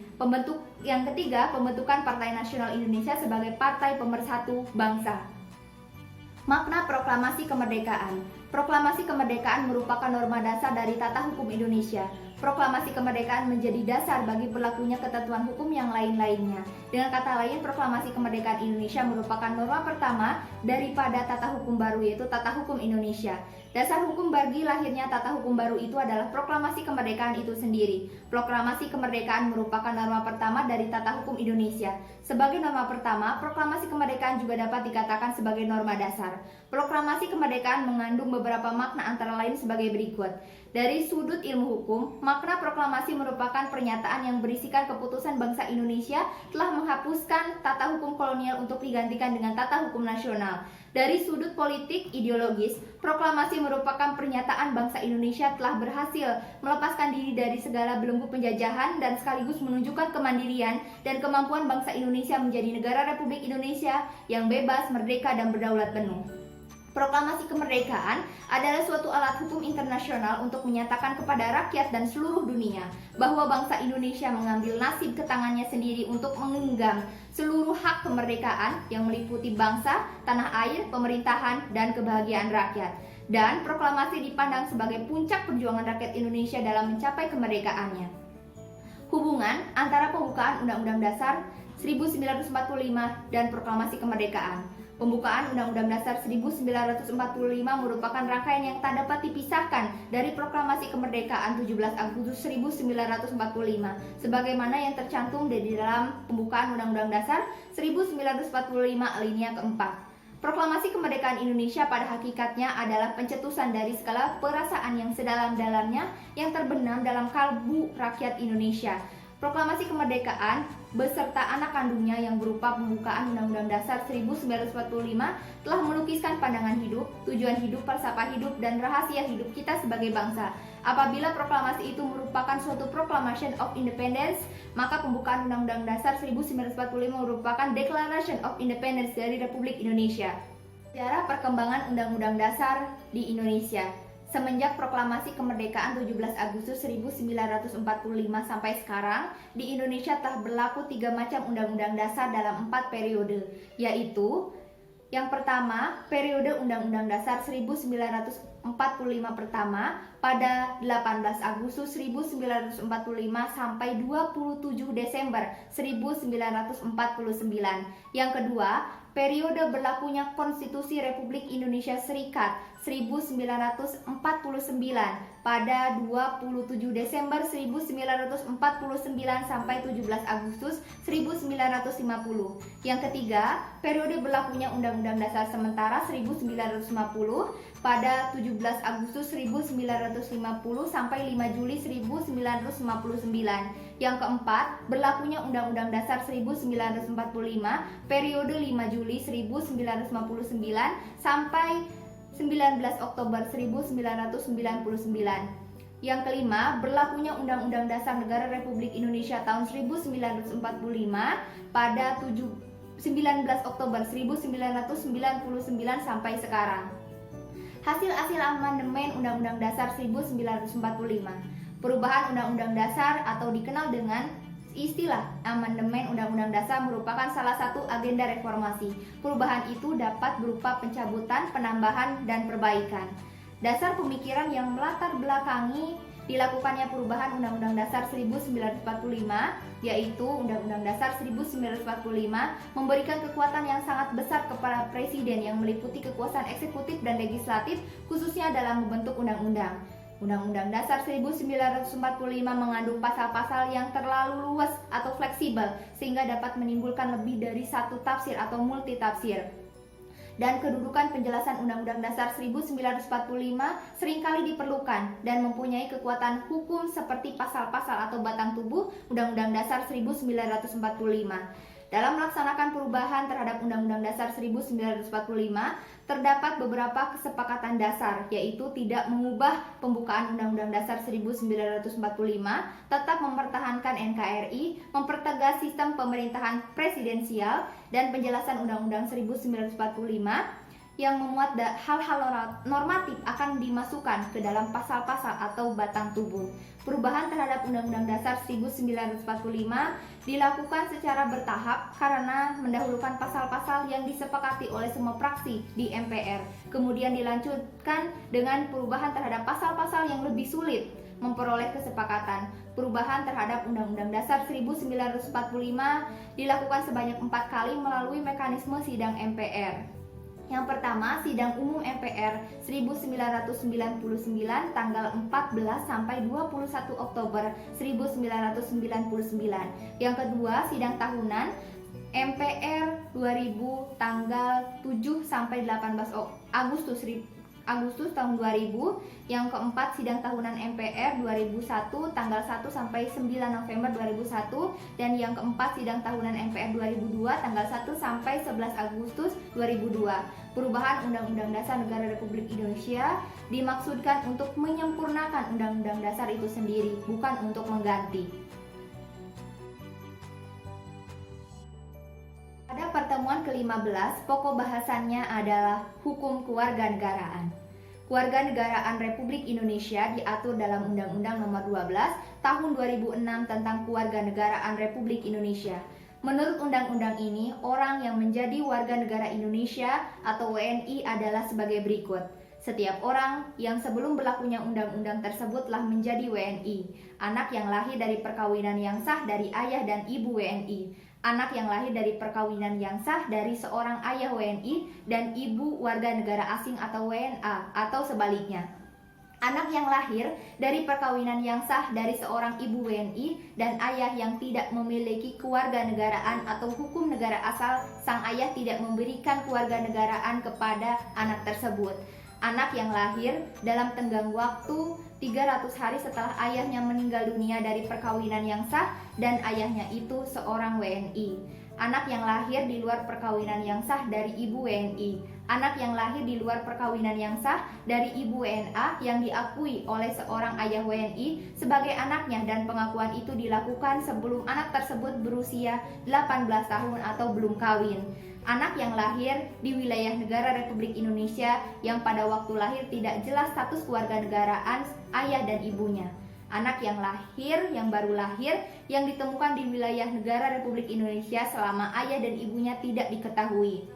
Yang ketiga, pembentukan Partai Nasional Indonesia sebagai partai pemersatu bangsa. Makna proklamasi kemerdekaan. Proklamasi kemerdekaan merupakan norma dasar dari tata hukum Indonesia. Proklamasi kemerdekaan menjadi dasar bagi berlakunya ketentuan hukum yang lain-lainnya. Dengan kata lain, proklamasi kemerdekaan Indonesia merupakan norma pertama daripada tata hukum baru, yaitu tata hukum Indonesia. Dasar hukum bagi lahirnya tata hukum baru itu adalah proklamasi kemerdekaan itu sendiri. Proklamasi kemerdekaan merupakan norma pertama dari tata hukum Indonesia. Sebagai norma pertama, proklamasi kemerdekaan juga dapat dikatakan sebagai norma dasar. Proklamasi kemerdekaan mengandung beberapa makna antara lain sebagai berikut. Dari sudut ilmu hukum, makna proklamasi merupakan pernyataan yang berisikan keputusan bangsa Indonesia telah menghapuskan tata hukum kolonial untuk digantikan dengan tata hukum nasional. Dari sudut politik ideologis, proklamasi merupakan pernyataan bangsa Indonesia telah berhasil melepaskan diri dari segala belenggu penjajahan dan sekaligus menunjukkan kemandirian dan kemampuan bangsa Indonesia menjadi negara Republik Indonesia yang bebas, merdeka, dan berdaulat penuh. Proklamasi kemerdekaan adalah suatu alat hukum internasional untuk menyatakan kepada rakyat dan seluruh dunia bahwa bangsa Indonesia mengambil nasib ke tangannya sendiri untuk menggenggam seluruh hak kemerdekaan yang meliputi bangsa, tanah air, pemerintahan, dan kebahagiaan rakyat. Dan proklamasi dipandang sebagai puncak perjuangan rakyat Indonesia dalam mencapai kemerdekaannya. Hubungan antara pembukaan Undang-Undang Dasar 1945 dan proklamasi kemerdekaan. Pembukaan Undang-Undang Dasar 1945 merupakan rangkaian yang tak dapat dipisahkan dari proklamasi kemerdekaan 17 Agustus 1945 sebagaimana yang tercantum di dalam pembukaan Undang-Undang Dasar 1945 alinea keempat. Proklamasi kemerdekaan Indonesia pada hakikatnya adalah pencetusan dari segala perasaan yang sedalam-dalamnya yang terbenam dalam kalbu rakyat Indonesia. Proklamasi kemerdekaan beserta anak kandungnya yang berupa pembukaan Undang-Undang Dasar 1945 telah melukiskan pandangan hidup, tujuan hidup, falsafah hidup, dan rahasia hidup kita sebagai bangsa. Apabila proklamasi itu merupakan suatu Proclamation of Independence, maka pembukaan Undang-Undang Dasar 1945 merupakan Declaration of Independence dari Republik Indonesia. Sejarah perkembangan Undang-Undang Dasar di Indonesia. Semenjak proklamasi kemerdekaan 17 Agustus 1945 sampai sekarang, di Indonesia telah berlaku 3 macam undang-undang dasar dalam 4 periode, yaitu yang pertama, periode Undang-Undang Dasar 1945 pertama pada 18 Agustus 1945 sampai 27 Desember 1949. Yang kedua, periode berlakunya Konstitusi Republik Indonesia Serikat 1949 pada 27 Desember 1949 sampai 17 Agustus 1950. Yang ketiga, periode berlakunya Undang-Undang Dasar Sementara 1950 pada 17 Agustus 1950 sampai 5 Juli 1959. Yang keempat, berlakunya Undang-Undang Dasar 1945 periode 5 Juli 1959 sampai 19 Oktober 1999. Yang kelima, berlakunya Undang-Undang Dasar Negara Republik Indonesia tahun 1945 pada 19 Oktober 1999 sampai sekarang. Hasil-hasil amandemen Undang-Undang Dasar 1945. Perubahan Undang-Undang Dasar atau dikenal dengan istilah amandemen Undang-Undang Dasar merupakan salah satu agenda reformasi. Perubahan itu dapat berupa pencabutan, penambahan, dan perbaikan. Dasar pemikiran yang melatar belakangi dilakukannya perubahan Undang-Undang Dasar 1945, yaitu Undang-Undang Dasar 1945 memberikan kekuatan yang sangat besar kepada Presiden yang meliputi kekuasaan eksekutif dan legislatif, khususnya dalam membentuk undang-undang. Undang-Undang Dasar 1945 mengandung pasal-pasal yang terlalu luas atau fleksibel sehingga dapat menimbulkan lebih dari satu tafsir atau multitafsir. Dan kedudukan penjelasan Undang-Undang Dasar 1945 seringkali diperlukan dan mempunyai kekuatan hukum seperti pasal-pasal atau batang tubuh Undang-Undang Dasar 1945. Dalam melaksanakan perubahan terhadap Undang-Undang Dasar 1945, terdapat beberapa kesepakatan dasar, yaitu tidak mengubah pembukaan Undang-Undang Dasar 1945, tetap mempertahankan NKRI, mempertegas sistem pemerintahan presidensial, dan penjelasan Undang-Undang 1945 yang memuat hal-hal normatif akan dimasukkan ke dalam pasal-pasal atau batang tubuh. Perubahan terhadap Undang-Undang Dasar 1945 dilakukan secara bertahap karena mendahulukan pasal-pasal yang disepakati oleh semua fraksi di MPR. Kemudian dilanjutkan dengan perubahan terhadap pasal-pasal yang lebih sulit memperoleh kesepakatan. Perubahan terhadap Undang-Undang Dasar 1945 dilakukan sebanyak 4 kali melalui mekanisme sidang MPR. Yang pertama, Sidang Umum MPR 1999 tanggal 14 sampai 21 Oktober 1999. Yang kedua, Sidang Tahunan MPR 2000 tanggal 7 sampai 18 Agustus tahun 2000. Yang keempat, Sidang Tahunan MPR 2001 tanggal 1 sampai 9 November 2001. Dan yang keempat, Sidang Tahunan MPR 2002 tanggal 1 sampai 11 Agustus 2002. Perubahan Undang-Undang Dasar Negara Republik Indonesia dimaksudkan untuk menyempurnakan Undang-Undang Dasar itu sendiri, bukan untuk mengganti. Pada pertemuan ke-15, pokok bahasannya adalah hukum kewarganegaraan. Kewarganegaraan Republik Indonesia diatur dalam Undang-Undang Nomor 12 Tahun 2006 tentang Kewarganegaraan Republik Indonesia. Menurut undang-undang ini, orang yang menjadi warga negara Indonesia atau WNI adalah sebagai berikut. Setiap orang yang sebelum berlakunya undang-undang tersebut telah menjadi WNI, anak yang lahir dari perkawinan yang sah dari ayah dan ibu WNI, anak yang lahir dari perkawinan yang sah dari seorang ayah WNI dan ibu warga negara asing atau WNA, atau sebaliknya. Anak yang lahir dari perkawinan yang sah dari seorang ibu WNI dan ayah yang tidak memiliki kewarganegaraan atau hukum negara asal sang ayah tidak memberikan kewarganegaraan kepada anak tersebut. Anak yang lahir dalam tenggang waktu 300 hari setelah ayahnya meninggal dunia dari perkawinan yang sah dan ayahnya itu seorang WNI. Anak yang lahir di luar perkawinan yang sah dari ibu WNI. Anak yang lahir di luar perkawinan yang sah dari ibu WNA yang diakui oleh seorang ayah WNI sebagai anaknya dan pengakuan itu dilakukan sebelum anak tersebut berusia 18 tahun atau belum kawin. Anak yang lahir di wilayah negara Republik Indonesia yang pada waktu lahir tidak jelas status kewarganegaraan ayah dan ibunya. Anak yang lahir, yang baru lahir, yang ditemukan di wilayah negara Republik Indonesia selama ayah dan ibunya tidak diketahui.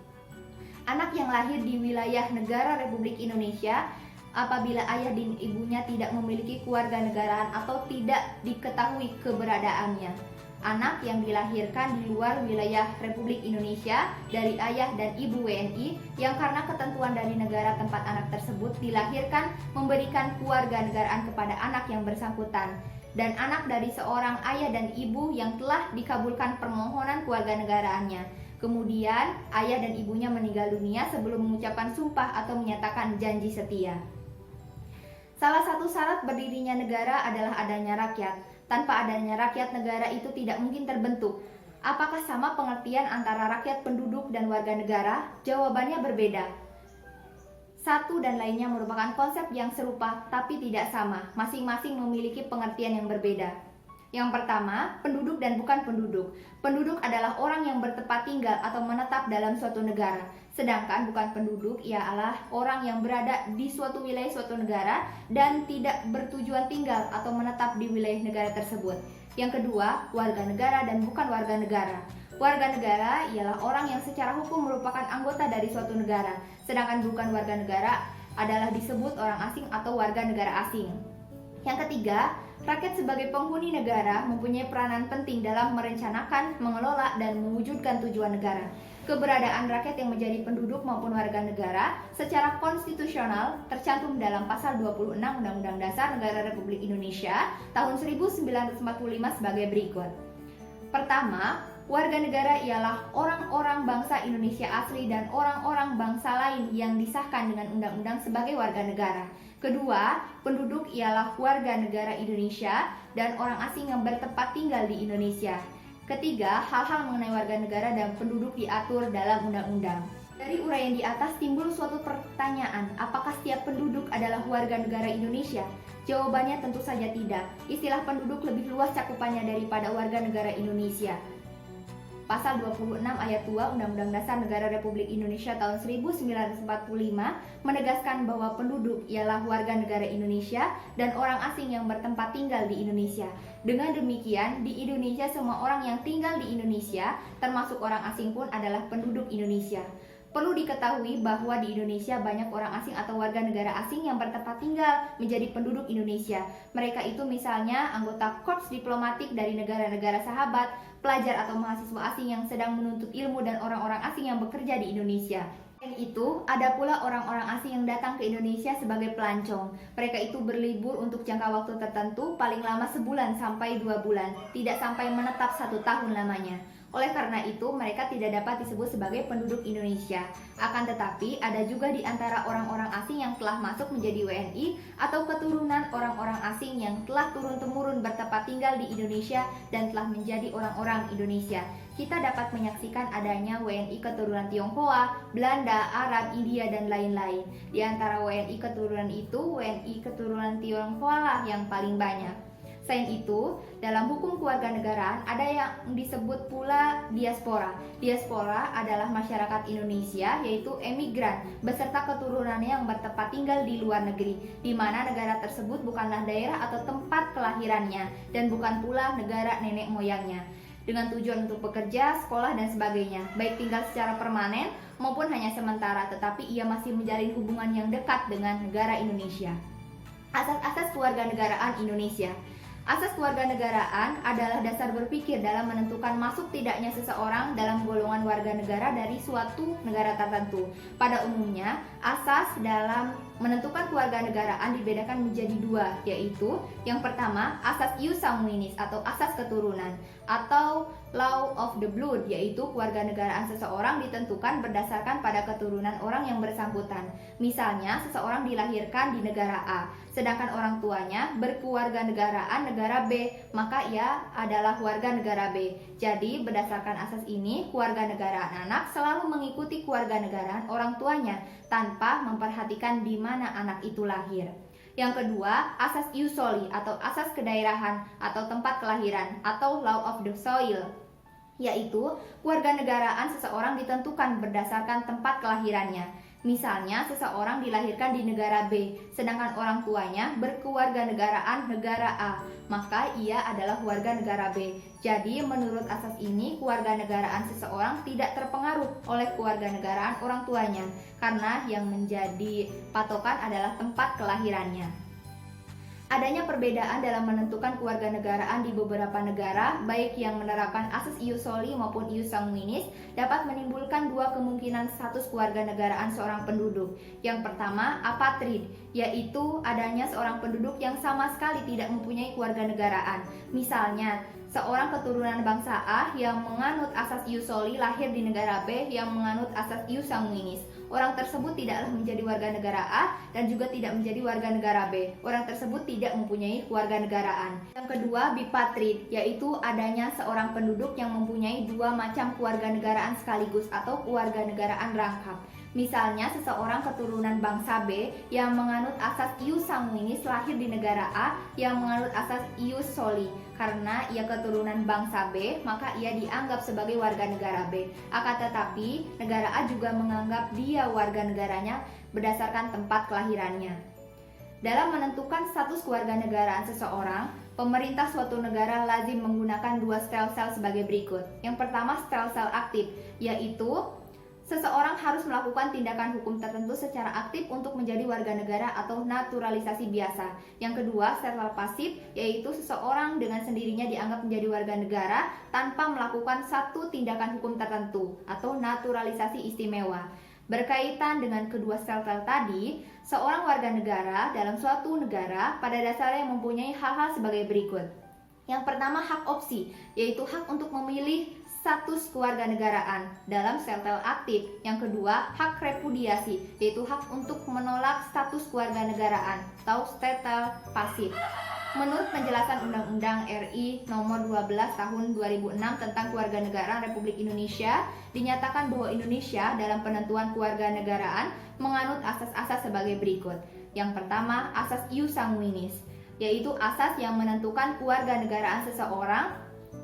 Anak yang lahir di wilayah negara Republik Indonesia apabila ayah dan ibunya tidak memiliki kewarganegaraan atau tidak diketahui keberadaannya. Anak yang dilahirkan di luar wilayah Republik Indonesia dari ayah dan ibu WNI yang karena ketentuan dari negara tempat anak tersebut dilahirkan memberikan kewarganegaraan kepada anak yang bersangkutan, dan anak dari seorang ayah dan ibu yang telah dikabulkan permohonan kewarganegaraannya. Kemudian ayah dan ibunya meninggal dunia sebelum mengucapkan sumpah atau menyatakan janji setia. Salah satu syarat berdirinya negara adalah adanya rakyat. Tanpa adanya rakyat, negara itu tidak mungkin terbentuk. Apakah sama pengertian antara rakyat, penduduk, dan warga negara? Jawabannya berbeda. Satu dan lainnya merupakan konsep yang serupa tapi tidak sama. Masing-masing memiliki pengertian yang berbeda. Yang pertama, penduduk dan bukan penduduk. Penduduk adalah orang yang bertempat tinggal atau menetap dalam suatu negara. Sedangkan bukan penduduk ialah orang yang berada di suatu wilayah suatu negara dan tidak bertujuan tinggal atau menetap di wilayah negara tersebut. Yang kedua, warga negara dan bukan warga negara. Warga negara ialah orang yang secara hukum merupakan anggota dari suatu negara. Sedangkan bukan warga negara adalah disebut orang asing atau warga negara asing. Yang ketiga, rakyat sebagai penghuni negara mempunyai peranan penting dalam merencanakan, mengelola, dan mewujudkan tujuan negara. Keberadaan rakyat yang menjadi penduduk maupun warga negara secara konstitusional tercantum dalam pasal 26 Undang-Undang Dasar Negara Republik Indonesia tahun 1945 sebagai berikut. Pertama, warga negara ialah orang-orang bangsa Indonesia asli dan orang-orang bangsa lain yang disahkan dengan undang-undang sebagai warga negara. Kedua, penduduk ialah warga negara Indonesia dan orang asing yang bertempat tinggal di Indonesia. Ketiga, hal-hal mengenai warga negara dan penduduk diatur dalam undang-undang. Dari uraian di atas timbul suatu pertanyaan, apakah setiap penduduk adalah warga negara Indonesia? Jawabannya tentu saja tidak. Istilah penduduk lebih luas cakupannya daripada warga negara Indonesia. Pasal 26 ayat 2 Undang-Undang Dasar Negara Republik Indonesia tahun 1945 menegaskan bahwa penduduk ialah warga negara Indonesia dan orang asing yang bertempat tinggal di Indonesia. Dengan demikian, di Indonesia semua orang yang tinggal di Indonesia, termasuk orang asing pun adalah penduduk Indonesia. Perlu diketahui bahwa di Indonesia banyak orang asing atau warga negara asing yang bertempat tinggal menjadi penduduk Indonesia. Mereka itu misalnya anggota korps diplomatik dari negara-negara sahabat, pelajar atau mahasiswa asing yang sedang menuntut ilmu, dan orang-orang asing yang bekerja di Indonesia. Selain itu, ada pula orang-orang asing yang datang ke Indonesia sebagai pelancong. Mereka itu berlibur untuk jangka waktu tertentu, paling lama sebulan sampai 2 bulan, tidak sampai menetap 1 tahun lamanya. Oleh karena itu, mereka tidak dapat disebut sebagai penduduk Indonesia. Akan tetapi, ada juga di antara orang-orang asing yang telah masuk menjadi WNI atau keturunan orang-orang asing yang telah turun-temurun bertempat tinggal di Indonesia dan telah menjadi orang-orang Indonesia. Kita dapat menyaksikan adanya WNI keturunan Tionghoa, Belanda, Arab, India, dan lain-lain. Di antara WNI keturunan itu, WNI keturunan Tionghoa lah yang paling banyak. Selain itu, dalam hukum kewarganegaraan ada yang disebut pula diaspora. Diaspora adalah masyarakat Indonesia, yaitu emigran beserta keturunannya yang bertempat tinggal di luar negeri, di mana negara tersebut bukanlah daerah atau tempat kelahirannya dan bukan pula negara nenek moyangnya, dengan tujuan untuk bekerja, sekolah, dan sebagainya, baik tinggal secara permanen maupun hanya sementara, tetapi ia masih menjalin hubungan yang dekat dengan negara Indonesia. Asas-asas kewarganegaraan Indonesia. Asas kewarganegaraan adalah dasar berpikir dalam menentukan masuk tidaknya seseorang dalam golongan warga negara dari suatu negara tertentu. Pada umumnya, asas dalam menentukan kewarganegaraan dibedakan menjadi dua, yaitu yang pertama, asas ius sanguinis atau asas keturunan, atau law of the blood, yaitu kewarganegaraan seseorang ditentukan berdasarkan pada keturunan orang yang bersangkutan. Misalnya, seseorang dilahirkan di negara A, sedangkan orang tuanya berkewarganegaraan negara B, maka ia adalah warga negara B. Jadi, berdasarkan asas ini, kewarganegaraan anak selalu mengikuti kewarganegaraan orang tuanya tanpa memperhatikan di mana anak itu lahir. Yang kedua, asas ius soli atau asas kedaerahan atau tempat kelahiran atau law of the soil, yaitu kewarganegaraan seseorang ditentukan berdasarkan tempat kelahirannya. Misalnya, seseorang dilahirkan di negara B, sedangkan orang tuanya berkewarganegaraan negara A, maka ia adalah warga negara B. Jadi, menurut asas ini, kewarganegaraan seseorang tidak terpengaruh oleh kewarganegaraan orang tuanya, karena yang menjadi patokan adalah tempat kelahirannya. Adanya perbedaan dalam menentukan kewarganegaraan di beberapa negara, baik yang menerapkan asas ius soli maupun ius sanguinis, dapat menimbulkan dua kemungkinan status kewarganegaraan seorang penduduk. Yang pertama, apatrid, yaitu adanya seorang penduduk yang sama sekali tidak mempunyai kewarganegaraan. Misalnya, seorang keturunan bangsa A yang menganut asas ius soli lahir di negara B yang menganut asas ius sanguinis. Orang tersebut tidaklah menjadi warga negara A dan juga tidak menjadi warga negara B. Orang tersebut tidak mempunyai kewarganegaraan. Yang kedua, bipatrid, yaitu adanya seorang penduduk yang mempunyai dua macam kewarganegaraan sekaligus atau kewarganegaraan rangkap. Misalnya, seseorang keturunan bangsa B yang menganut asas ius sanguinis lahir di negara A yang menganut asas ius soli. Karena ia keturunan bangsa B, maka ia dianggap sebagai warga negara B. Akan tetapi, negara A juga menganggap dia warga negaranya berdasarkan tempat kelahirannya. Dalam menentukan status kewarganegaraan seseorang, pemerintah suatu negara lazim menggunakan dua stelsel sebagai berikut. Yang pertama, stelsel aktif, yaitu seseorang harus melakukan tindakan hukum tertentu secara aktif untuk menjadi warga negara atau naturalisasi biasa. Yang kedua, stelsel pasif, yaitu seseorang dengan sendirinya dianggap menjadi warga negara tanpa melakukan satu tindakan hukum tertentu atau naturalisasi istimewa. Berkaitan dengan kedua stelsel tadi, seorang warga negara dalam suatu negara pada dasarnya mempunyai hal-hal sebagai berikut. Yang pertama, hak opsi, yaitu hak untuk memilih status kewarganegaraan dalam stelsel aktif. Yang kedua, hak repudiasi, yaitu hak untuk menolak status kewarganegaraan atau stelsel pasif. Menurut penjelasan Undang-Undang RI Nomor 12 Tahun 2006 tentang Kewarganegaraan Republik Indonesia, dinyatakan bahwa Indonesia dalam penentuan kewarganegaraan menganut asas-asas sebagai berikut. Yang pertama, asas ius sanguinis, yaitu asas yang menentukan kewarganegaraan seseorang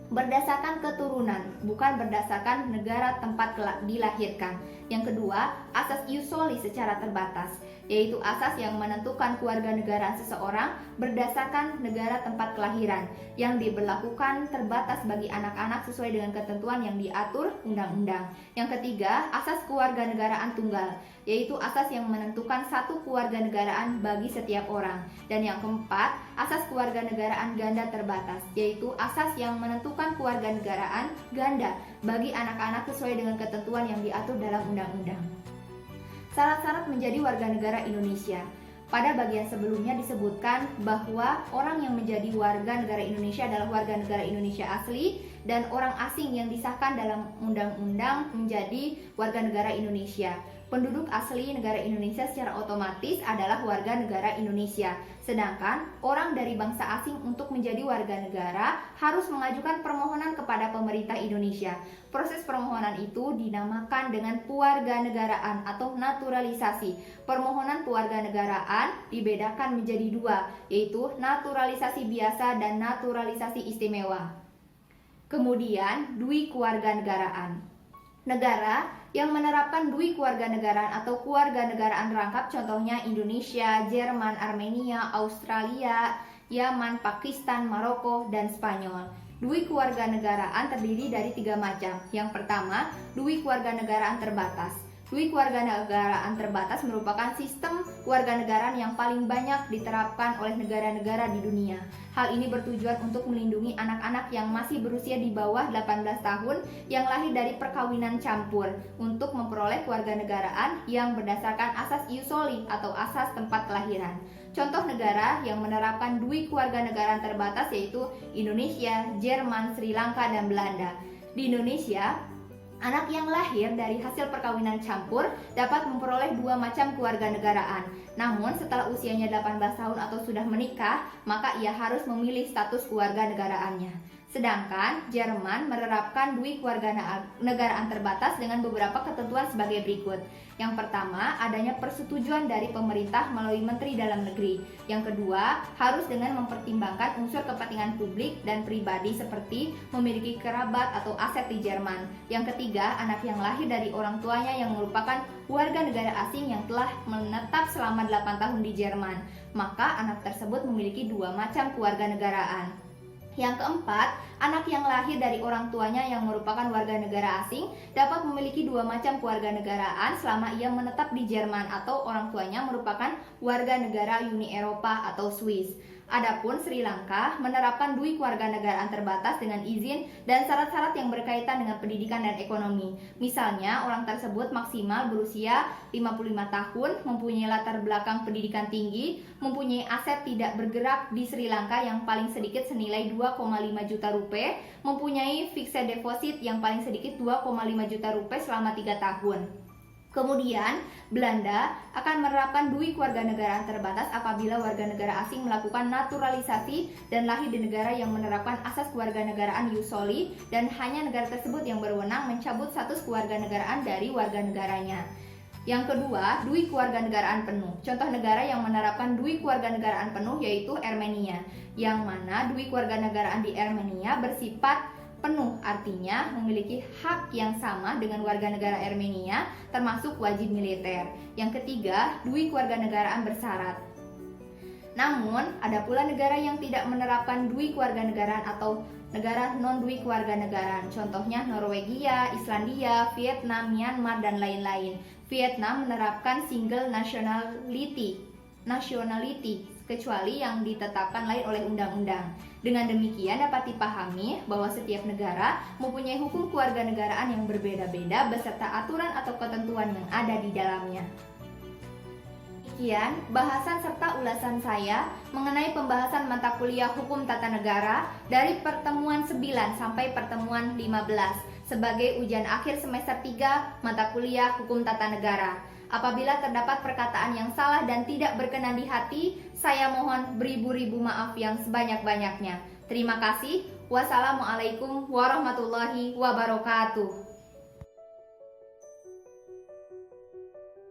berdasarkan keturunan, bukan berdasarkan negara tempat dilahirkan. Yang kedua, asas ius soli secara terbatas, yaitu asas yang menentukan kewarganegaraan seseorang berdasarkan negara tempat kelahiran, yang diberlakukan terbatas bagi anak-anak sesuai dengan ketentuan yang diatur undang-undang. Yang ketiga, asas kewarganegaraan tunggal, yaitu asas yang menentukan satu kewarganegaraan bagi setiap orang. Dan yang keempat, asas kewarganegaraan ganda terbatas, yaitu asas yang menentukan kewarganegaraan ganda bagi anak-anak sesuai dengan ketentuan yang diatur dalam undang-undang. Syarat-syarat menjadi warga negara Indonesia. Pada bagian sebelumnya disebutkan bahwa orang yang menjadi warga negara Indonesia adalah warga negara Indonesia asli dan orang asing yang disahkan dalam undang-undang menjadi warga negara Indonesia. penduduk asli negara Indonesia secara otomatis adalah warga negara Indonesia. Sedangkan orang dari bangsa asing untuk menjadi warga negara harus mengajukan permohonan kepada pemerintah Indonesia. Proses permohonan itu dinamakan dengan kewarganegaraan atau naturalisasi. Permohonan kewarganegaraan dibedakan menjadi dua, yaitu naturalisasi biasa dan naturalisasi istimewa. Kemudian, dui kewarganegaraan. Negara yang menerapkan dui kewarganegaraan atau kewarganegaraan rangkap contohnya Indonesia, Jerman, Armenia, Australia, Yaman, Pakistan, Maroko, dan Spanyol. Dui kewarganegaraan terdiri dari 3 macam. Yang pertama, dui kewarganegaraan terbatas. Dui kewarganegaraan terbatas merupakan sistem kewarganegaraan yang paling banyak diterapkan oleh negara-negara di dunia. Hal ini bertujuan untuk melindungi anak-anak yang masih berusia di bawah 18 tahun yang lahir dari perkawinan campur untuk memperoleh kewarganegaraan yang berdasarkan asas ius soli atau asas tempat kelahiran. Contoh negara yang menerapkan dui kewarganegaraan terbatas yaitu Indonesia, Jerman, Sri Lanka, dan Belanda. Di Indonesia, anak yang lahir dari hasil perkawinan campur dapat memperoleh 2 macam kewarganegaraan. Namun setelah usianya 18 tahun atau sudah menikah, maka ia harus memilih status kewarganegaraannya. Sedangkan Jerman menerapkan dui kewarganegaraan terbatas dengan beberapa ketentuan sebagai berikut. Yang pertama, adanya persetujuan dari pemerintah melalui Menteri Dalam Negeri. Yang kedua, harus dengan mempertimbangkan unsur kepentingan publik dan pribadi seperti memiliki kerabat atau aset di Jerman. Yang ketiga, anak yang lahir dari orang tuanya yang merupakan warga negara asing yang telah menetap selama 8 tahun di Jerman. Maka anak tersebut memiliki 2 macam kewarganegaraan. Yang keempat, anak yang lahir dari orang tuanya yang merupakan warga negara asing dapat memiliki 2 macam kewarganegaraan selama ia menetap di Jerman atau orang tuanya merupakan warga negara Uni Eropa atau Swiss. Adapun Sri Lanka menerapkan dui kewarganegaraan terbatas dengan izin dan syarat-syarat yang berkaitan dengan pendidikan dan ekonomi. Misalnya, orang tersebut maksimal berusia 55 tahun, mempunyai latar belakang pendidikan tinggi, mempunyai aset tidak bergerak di Sri Lanka yang paling sedikit senilai 2,5 juta rupiah, mempunyai fixed deposit yang paling sedikit 2,5 juta rupiah selama 3 tahun. Kemudian, Belanda akan menerapkan dui kewarganegaraan terbatas apabila warga negara asing melakukan naturalisasi dan lahir di negara yang menerapkan asas kewarganegaraan ius soli dan hanya negara tersebut yang berwenang mencabut status kewarganegaraan dari warga negaranya. Yang kedua, dui kewarganegaraan penuh. Contoh negara yang menerapkan dui kewarganegaraan penuh yaitu Armenia, yang mana dui kewarganegaraan di Armenia bersifat penuh, artinya memiliki hak yang sama dengan warga negara Armenia termasuk wajib militer. Yang ketiga, dui kewarganegaraan bersyarat. Namun, ada pula negara yang tidak menerapkan dui kewarganegaraan atau negara non-dui kewarganegaraan. Contohnya Norwegia, Islandia, Vietnam, Myanmar, dan lain-lain. Vietnam menerapkan single nationality kecuali yang ditetapkan lain oleh undang-undang. Dengan demikian dapat dipahami bahwa setiap negara mempunyai hukum kewarganegaraan yang berbeda-beda beserta aturan atau ketentuan yang ada di dalamnya. Sekian bahasan serta ulasan saya mengenai pembahasan mata kuliah Hukum Tata Negara dari pertemuan 9 sampai pertemuan 15 sebagai ujian akhir semester 3 mata kuliah Hukum Tata Negara. Apabila terdapat perkataan yang salah dan tidak berkenan di hati, saya mohon beribu-ribu maaf yang sebanyak-banyaknya. Terima kasih. Wassalamualaikum warahmatullahi wabarakatuh.